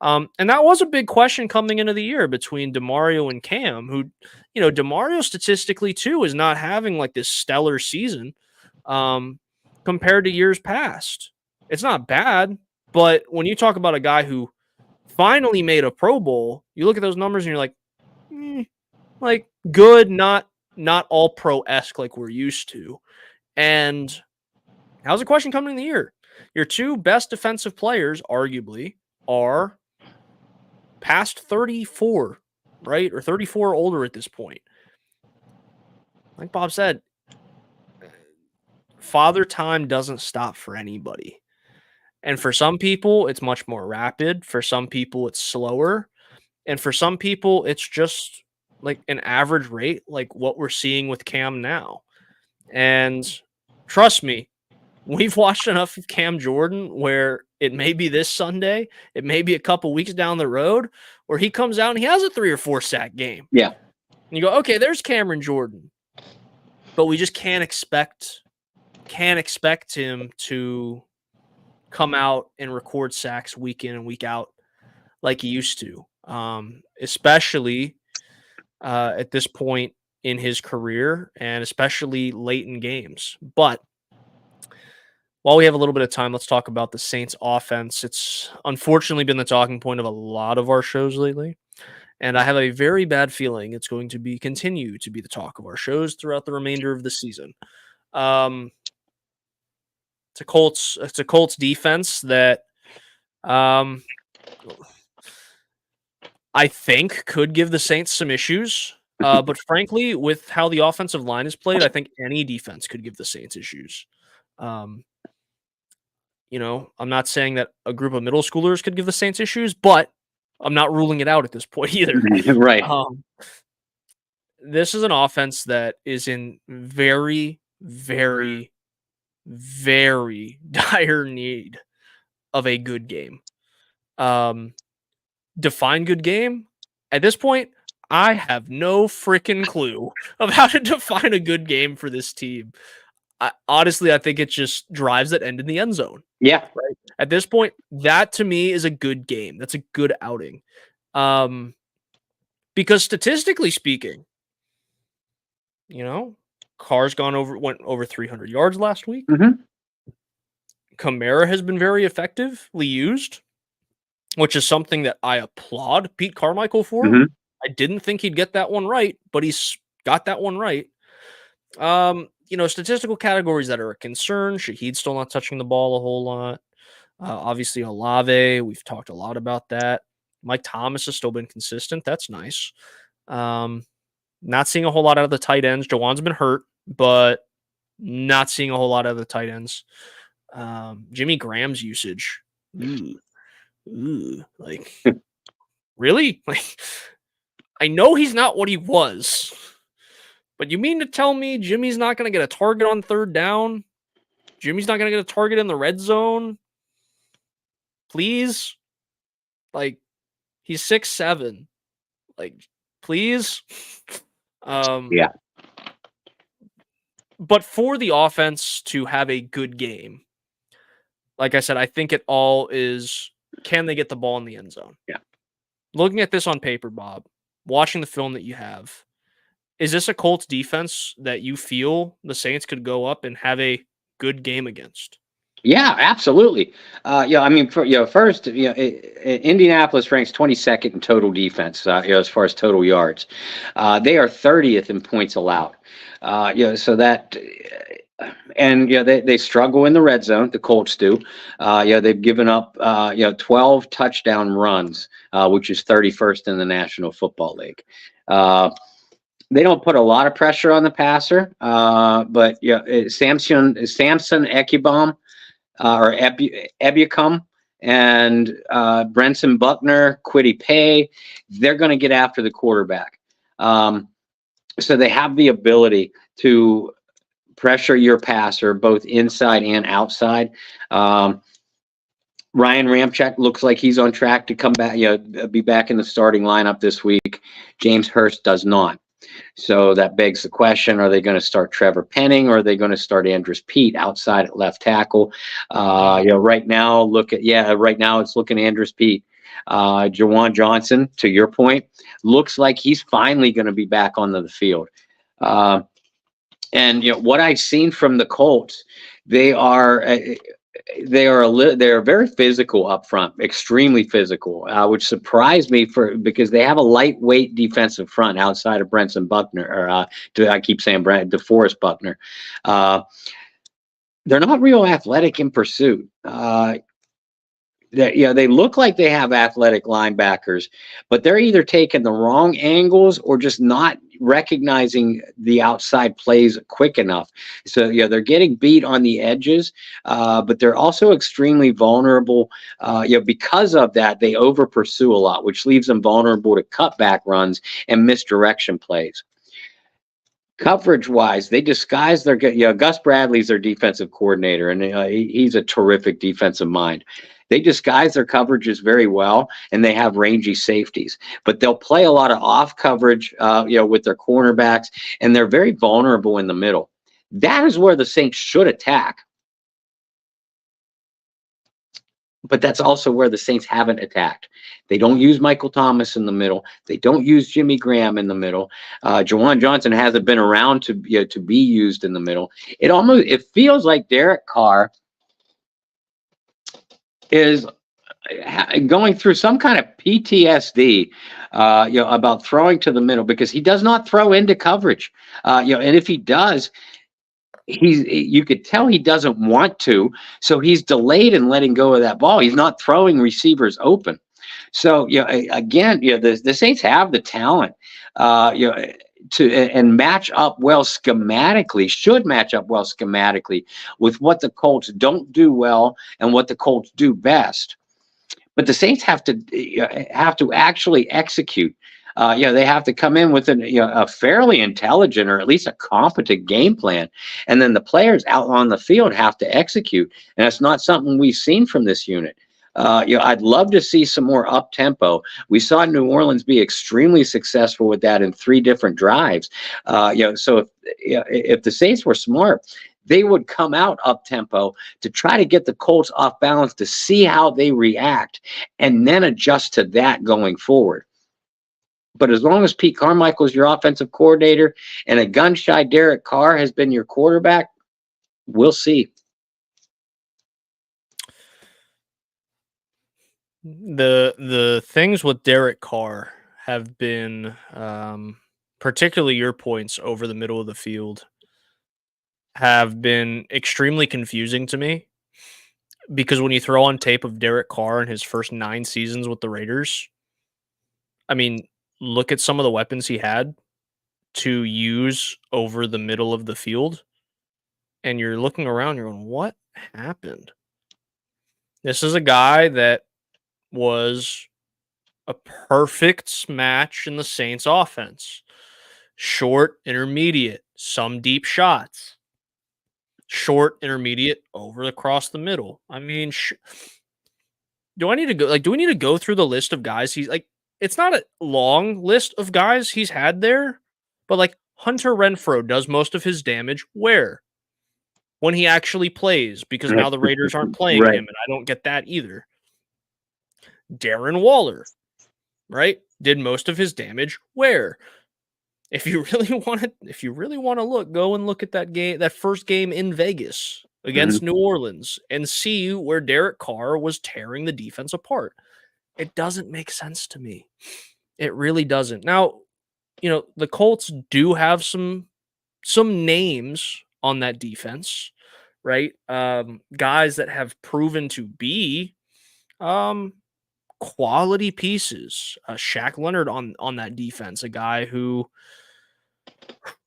And that was a big question coming into the year between DeMario and Cam, who, DeMario statistically too is not having like this stellar season compared to years past. It's not bad, but when you talk about a guy who finally made a Pro Bowl, you look at those numbers and you're like, like good, not all pro-esque like we're used to. And how's the question coming in the year? Your 2 best defensive players, arguably, are past 34, right? Or 34 or older at this point. Like Bob said, father time doesn't stop for anybody. And for some people, it's much more rapid. For some people, it's slower. And for some people, it's just like an average rate, like what we're seeing with Cam now. And trust me, we've watched enough of Cam Jordan where it may be this Sunday, it may be a couple weeks down the road, where he comes out and he has a 3 or 4 sack game. Yeah. And you go, okay, there's Cameron Jordan. But we just can't expect him to come out and record sacks week in and week out like he used to. Especially at this point in his career and especially late in games. But while we have a little bit of time, let's talk about the Saints offense. It's unfortunately been the talking point of a lot of our shows lately. And I have a very bad feeling it's going to continue to be the talk of our shows throughout the remainder of the season. It's a Colts defense that I think could give the Saints some issues. But frankly, with how the offensive line is played, I think any defense could give the Saints issues. I'm not saying that a group of middle schoolers could give the Saints issues, but I'm not ruling it out at this point either. Right. This is an offense that is in very, very, very dire need of a good game. Define good game? At this point, I have no freaking clue of how to define a good game for this team. Honestly, I think it just drives that end in the end zone. Yeah. Right. At this point, that to me is a good game. That's a good outing. Because statistically speaking, Carr's went over 300 yards last week. Mm-hmm. Kamara has been very effectively used, which is something that I applaud Pete Carmichael for. Mm-hmm. I didn't think he'd get that one right, but he's got that one right. Statistical categories that are a concern. Shaheed's still not touching the ball a whole lot. Obviously, Olave, we've talked a lot about that. Mike Thomas has still been consistent. That's nice. Not seeing a whole lot out of the tight ends. Jawan's been hurt, but not seeing a whole lot out of the tight ends. Jimmy Graham's usage. Like, really? Like, I know he's not what he was, but you mean to tell me Jimmy's not going to get a target on third down? Jimmy's not going to get a target in the red zone? Please? Like, he's 6'7". Like, please? Yeah. But for the offense to have a good game, like I said, I think it all is, can they get the ball in the end zone? Yeah. Looking at this on paper, Bob, watching the film that you have, is this a Colts defense that you feel the Saints could go up and have a good game against? Yeah, absolutely. First, Indianapolis ranks 22nd in total defense, as far as total yards. They are 30th in points allowed. They struggle in the red zone. The Colts do. They've given up 12 touchdown runs, which is 31st in the National Football League. They don't put a lot of pressure on the passer, but Samson Ekibom or Ebucum and Brenson Buckner, Kwity Paye, they're going to get after the quarterback. So they have the ability to pressure your passer both inside and outside. Ryan Ramczyk looks like he's on track to come back, be back in the starting lineup this week. James Hurst does not. So that begs the question, are they going to start Trevor Penning or are they going to start Andrus Peat outside at left tackle? Right now it's looking Andrus Peat. Jawan Johnson, to your point, looks like he's finally going to be back onto the field. And what I've seen from the Colts, they are very physical up front, extremely physical, which surprised me because they have a lightweight defensive front outside of Brenson Buckner, or I keep saying DeForest Buckner. They're not real athletic in pursuit. They look like they have athletic linebackers, but they're either taking the wrong angles or just not recognizing the outside plays quick enough. So they're getting beat on the edges, but they're also extremely vulnerable. Because of that, they over pursue a lot, which leaves them vulnerable to cutback runs and misdirection plays. Coverage wise, they disguise their. Gus Bradley's their defensive coordinator, and he's a terrific defensive mind. They disguise their coverages very well, and they have rangy safeties. But they'll play a lot of off coverage, with their cornerbacks, and they're very vulnerable in the middle. That is where the Saints should attack. But that's also where the Saints haven't attacked. They don't use Michael Thomas in the middle. They don't use Jimmy Graham in the middle. Jawan Johnson hasn't been around to be used in the middle. It feels like Derek Carr is going through some kind of PTSD, about throwing to the middle, because he does not throw into coverage. And if he does, you could tell he doesn't want to, so he's delayed in letting go of that ball. He's not throwing receivers open. So again, the Saints have the talent, to and match up well schematically. Should match up well schematically with what the Colts don't do well and what the Colts do best. But the Saints have to actually execute. They have to come in with a fairly intelligent, or at least a competent game plan, and then the players out on the field have to execute. And it's not something we've seen from this unit. I'd love to see some more up tempo. We saw New Orleans be extremely successful with that in 3 different drives. So if the Saints were smart, they would come out up tempo to try to get the Colts off balance, to see how they react, and then adjust to that going forward. But as long as Pete Carmichael is your offensive coordinator and a gun-shy Derek Carr has been your quarterback, we'll see. The things with Derek Carr have been, particularly your points over the middle of the field, have been extremely confusing to me, because when you throw on tape of Derek Carr in his first 9 seasons with the Raiders, I mean, look at some of the weapons he had to use over the middle of the field, and you're looking around, you're going, what happened? This is a guy that was a perfect match in the Saints offense. Short, intermediate, some deep shots. Short, intermediate, over across the middle. I mean, do we need to go through the list of guys he's like? It's not a long list of guys he's had there, but like Hunter Renfrow does most of his damage where? When he actually plays, because now the Raiders aren't playing Right. him, and I don't get that either. Darren Waller, right? Did most of his damage where? If you really want to look, go and look at that first game in Vegas against New Orleans, and see where Derek Carr was tearing the defense apart. It doesn't make sense to me. It really doesn't. Now, the Colts do have some names on that defense, right? Guys that have proven to be quality pieces. Shaq Leonard on that defense, a guy who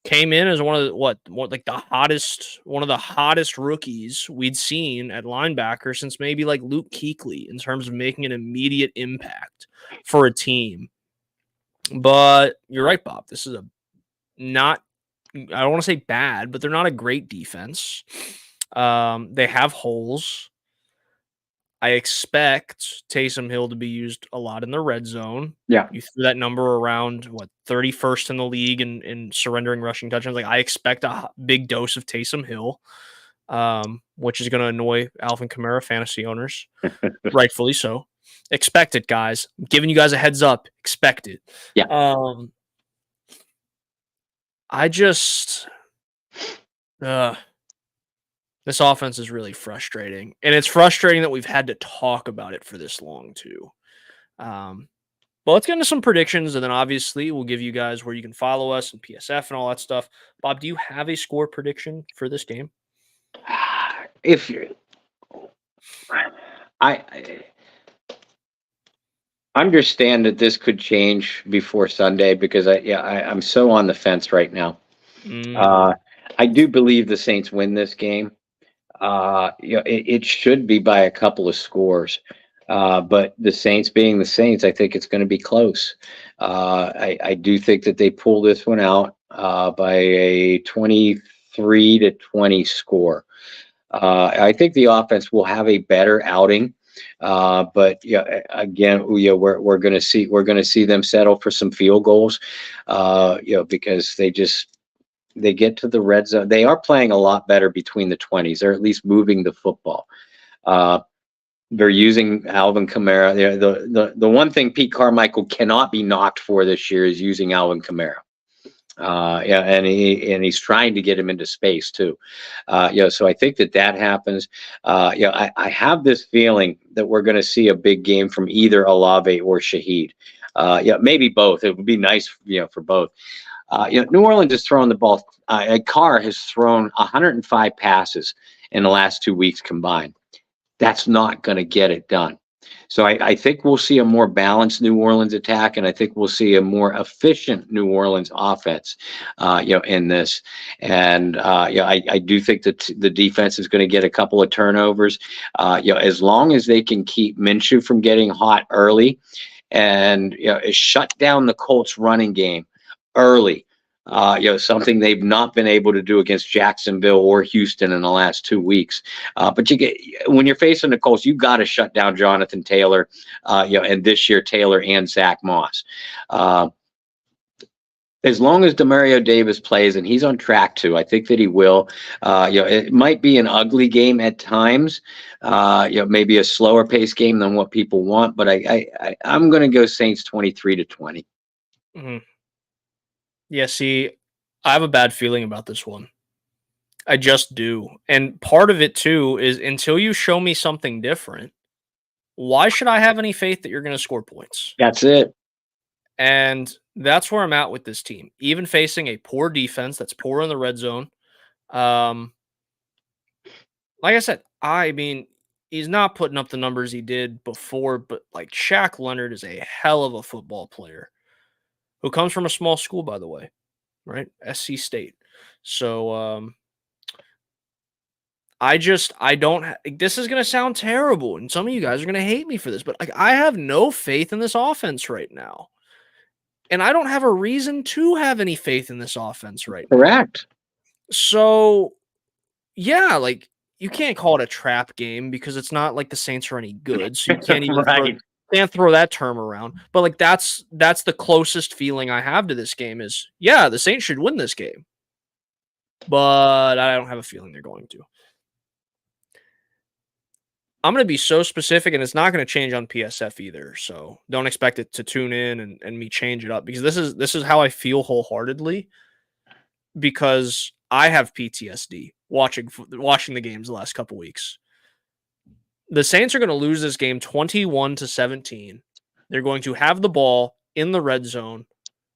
came in as one of the hottest rookies we'd seen at linebacker since maybe like Luke Kuechly, in terms of making an immediate impact for a team. But you're right, Bob. This is I don't want to say bad, but they're not a great defense. They have holes. I expect Taysom Hill to be used a lot in the red zone. Yeah. You threw that number around, 31st in the league in surrendering rushing touchdowns. Like, I expect a big dose of Taysom Hill, which is going to annoy Alvin Kamara fantasy owners, rightfully so. Expect it, guys. I'm giving you guys a heads up. Expect it. Yeah. This offense is really frustrating, and it's frustrating that we've had to talk about it for this long too. But let's get into some predictions, and then obviously we'll give you guys where you can follow us and PSF and all that stuff. Bob, do you have a score prediction for this game? If you're, understand that this could change before Sunday because I'm so on the fence right now. Mm-hmm. Uh, I do believe the Saints win this game. It should be by a couple of scores. But the Saints being the Saints, I think it's going to be close. I do think that they pull this one out by a 23-20 score. I think the offense will have a better outing. But again, we're going to see them settle for some field goals. Because they get to the red zone. They are playing a lot better between the 20s. They're at least moving the football. Uh, they're using Alvin Kamara. The one thing Pete Carmichael cannot be knocked for this year is using Alvin Kamara. And he's trying to get him into space too. So I think that happens. I have this feeling that we're going to see a big game from either Olave or Shaheed. Maybe both. It would be nice, for both. New Orleans is throwing the ball. Carr has thrown 105 passes in the last 2 weeks combined. That's not going to get it done. So I think we'll see a more balanced New Orleans attack, and I think we'll see a more efficient New Orleans offense, in this. And I do think that the defense is going to get a couple of turnovers. As long as they can keep Minshew from getting hot early, and shut down the Colts running game early. Something they've not been able to do against Jacksonville or Houston in the last 2 weeks. But when you're facing the Colts, you got to shut down Jonathan Taylor, and this year Taylor and Zach Moss. As long as Demario Davis plays, and he's on track to, I think that he will. It might be an ugly game at times. Maybe a slower pace game than what people want. But I'm going to go Saints 23-20. Mm-hmm. Yeah, see, I have a bad feeling about this one. I just do. And part of it, too, is until you show me something different, why should I have any faith that you're going to score points? That's it. And that's where I'm at with this team. Even facing a poor defense that's poor in the red zone. Like I said, he's not putting up the numbers he did before, but like Shaq Leonard is a hell of a football player who comes from a small school, by the way, right? SC State. So I don't. This is going to sound terrible, and some of you guys are going to hate me for this, but like I have no faith in this offense right now, and I don't have a reason to have any faith in this offense right now. Correct. So, yeah, like you can't call it a trap game because it's not like the Saints are any good, so you can't even can't throw that term around. But like that's the closest feeling I have to this game is the Saints should win this game, but I don't have a feeling they're going to. I'm going to be so specific, and it's not going to change on PSF either. So don't expect it to tune in and me change it up because this is how I feel wholeheartedly because I have PTSD watching the games the last couple weeks. The Saints are going to lose this game 21-17. They're going to have the ball in the red zone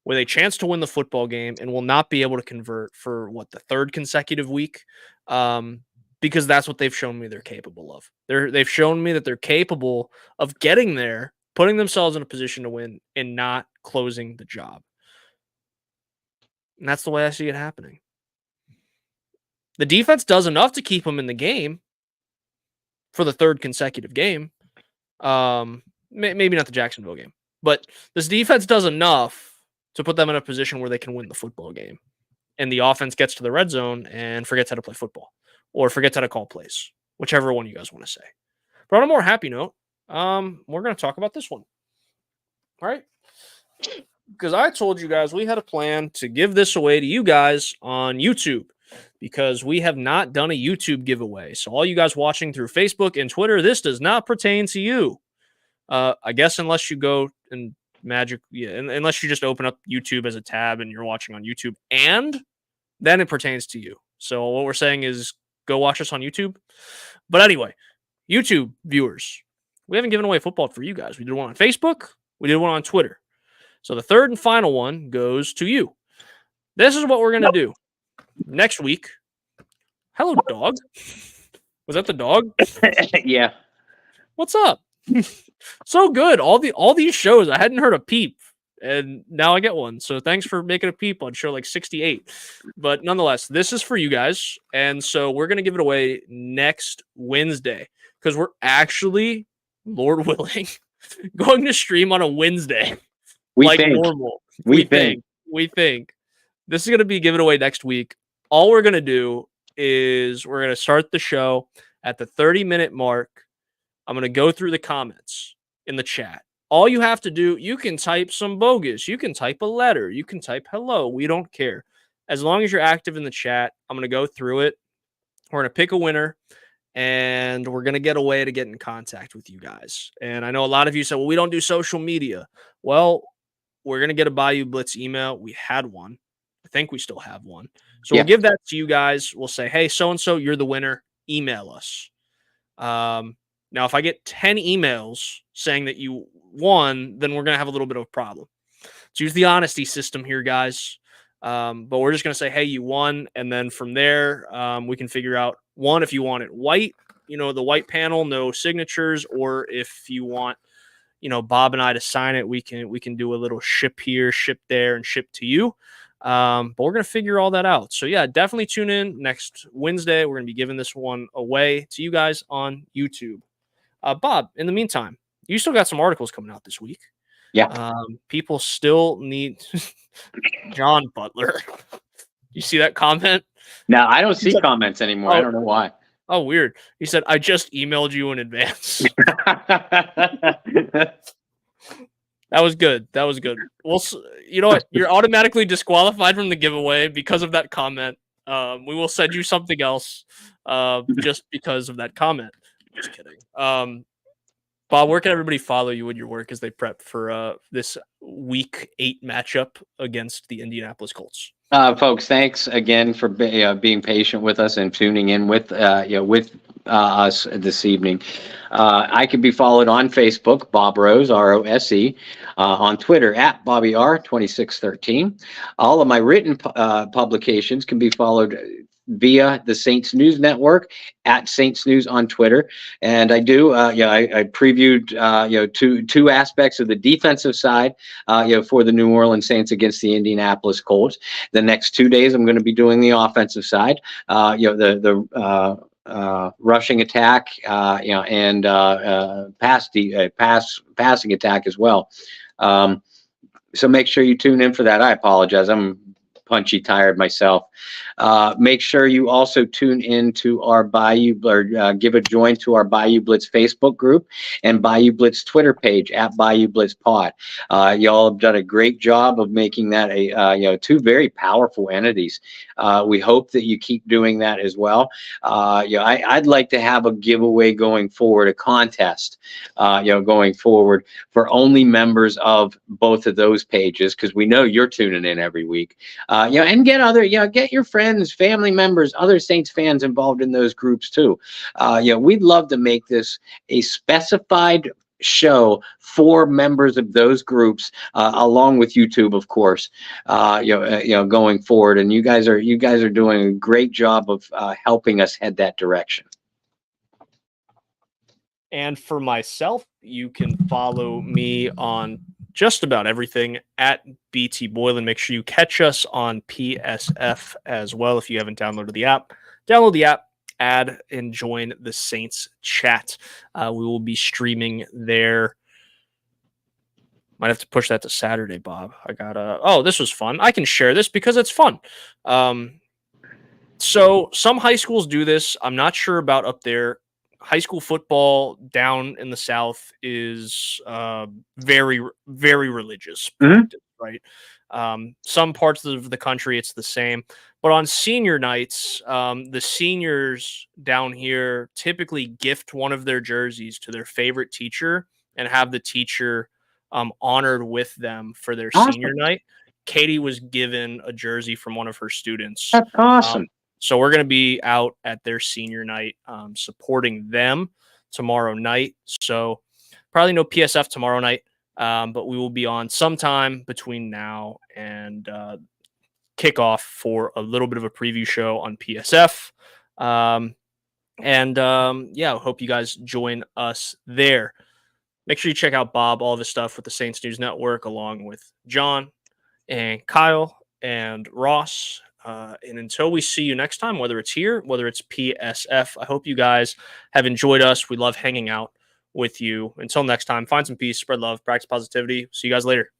with a chance to win the football game and will not be able to convert for the third consecutive week. Because that's what they've shown me they're capable of. They've shown me that they're capable of getting there, putting themselves in a position to win, and not closing the job. And that's the way I see it happening. The defense does enough to keep them in the game for the third consecutive game. Maybe not the Jacksonville game, but this defense does enough to put them in a position where they can win the football game. And the offense gets to the red zone and forgets how to play football. Or forgets how to call plays, whichever one you guys want to say. But on a more happy note, we're going to talk about this one. All right? Because I told you guys we had a plan to give this away to you guys on YouTube because we have not done a YouTube giveaway. So all you guys watching through Facebook and Twitter, this does not pertain to you. I guess unless you go and unless you just open up YouTube as a tab and you're watching on YouTube, and then it pertains to you. So what we're saying is go watch us on YouTube. But anyway, YouTube viewers, we haven't given away football for you guys. We did one on Facebook. We did one on Twitter. So the third and final one goes to you. This is what we're going to do. Next week. Hello, dog. Was that the dog? Yeah. What's up? So good. All these shows, I hadn't heard a peep, and now I get one. So thanks for making a peep on show like 68. But nonetheless, this is for you guys, and so we're gonna give it away next Wednesday because we're actually, Lord willing, going to stream on a Wednesday We like think. normal. We think. We think this is gonna be given away next week. All we're gonna do is we're gonna start the show at the 30-minute mark. I'm going to go through the comments in the chat. All you have to do, you can type some bogus. You can type a letter. You can type hello. We don't care. As long as you're active in the chat, I'm going to go through it. We're going to pick a winner and we're going to get a way to get in contact with you guys. And I know a lot of you said, well, we don't do social media. Well, we're going to get a Bayou Blitz email. We had one. I think we still have one. So we'll give that to you guys. We'll say, hey, so-and-so, you're the winner. Email us. Now, if I get 10 emails saying that you won, then we're going to have a little bit of a problem. Let's use the honesty system here, guys. But we're just going to say, hey, you won. And then from there, we can figure out, one, if you want it white, the white panel, no signatures, or if you want, Bob and I to sign it, we can do a little ship here, ship there, and ship to you. But we're going to figure all that out. So yeah, definitely tune in next Wednesday. We're going to be giving this one away to you guys on YouTube. Bob, in the meantime, you still got some articles coming out this week. Yeah. People still need John Butler. You see that comment? No, I don't see comments anymore. I don't know why. Oh, weird. He said, I just emailed you in advance. That was good. Well, you know what? You're automatically disqualified from the giveaway because of that comment. We will send you something else just because of that comment. Just kidding. Bob, where can everybody follow you in your work as they prep for this Week 8 matchup against the Indianapolis Colts? Folks, thanks again for being patient with us and tuning in with us this evening. I can be followed on Facebook, Bob Rose, ROSE, on Twitter at BobbyR2613. All of my written publications can be followed via the Saints News Network at Saints News on Twitter. And I do, I previewed, two aspects of the defensive side, for the New Orleans Saints against the Indianapolis Colts. The next 2 days, I'm going to be doing the offensive side, the rushing attack, and passing attack as well. So make sure you tune in for that. I apologize. I'm punchy tired myself. Make sure you also tune in to our Bayou, or give a join to our Bayou Blitz Facebook group and Bayou Blitz Twitter page at Bayou Blitz Pod. Y'all have done a great job of making that two very powerful entities. We hope that you keep doing that as well. I'd like to have a giveaway going forward, a contest, going forward for only members of both of those pages, because we know you're tuning in every week. And get your friends, family members, other Saints fans involved in those groups too. We'd love to make this a specified show for members of those groups, along with YouTube, of course, going forward. And you guys are doing a great job of helping us head that direction. And for myself, you can follow me on just about everything at BT Boylan. Make sure you catch us on PSF as well. If you haven't downloaded the app, download the app, add and join the Saints chat. We will be streaming there. Might have to push that to Saturday, Bob. I got this was fun. I can share this because it's fun. So some high schools do this. I'm not sure about up there. High school football down in the South is very, very religious practice, right? Some parts of the country, it's the same. But on senior nights, the seniors down here typically gift one of their jerseys to their favorite teacher and have the teacher honored with them for their senior night. Katie was given a jersey from one of her students. That's awesome. So we're going to be out at their senior night, supporting them tomorrow night. So probably no PSF tomorrow night, but we will be on sometime between now and kickoff for a little bit of a preview show on PSF. I hope you guys join us there. Make sure you check out Bob, all the stuff with the Saints News Network, along with John and Kyle and Ross. And until we see you next time, whether it's here, whether it's PSF, I hope you guys have enjoyed us. We love hanging out with you. Until next time, find some peace, spread love, practice positivity. See you guys later.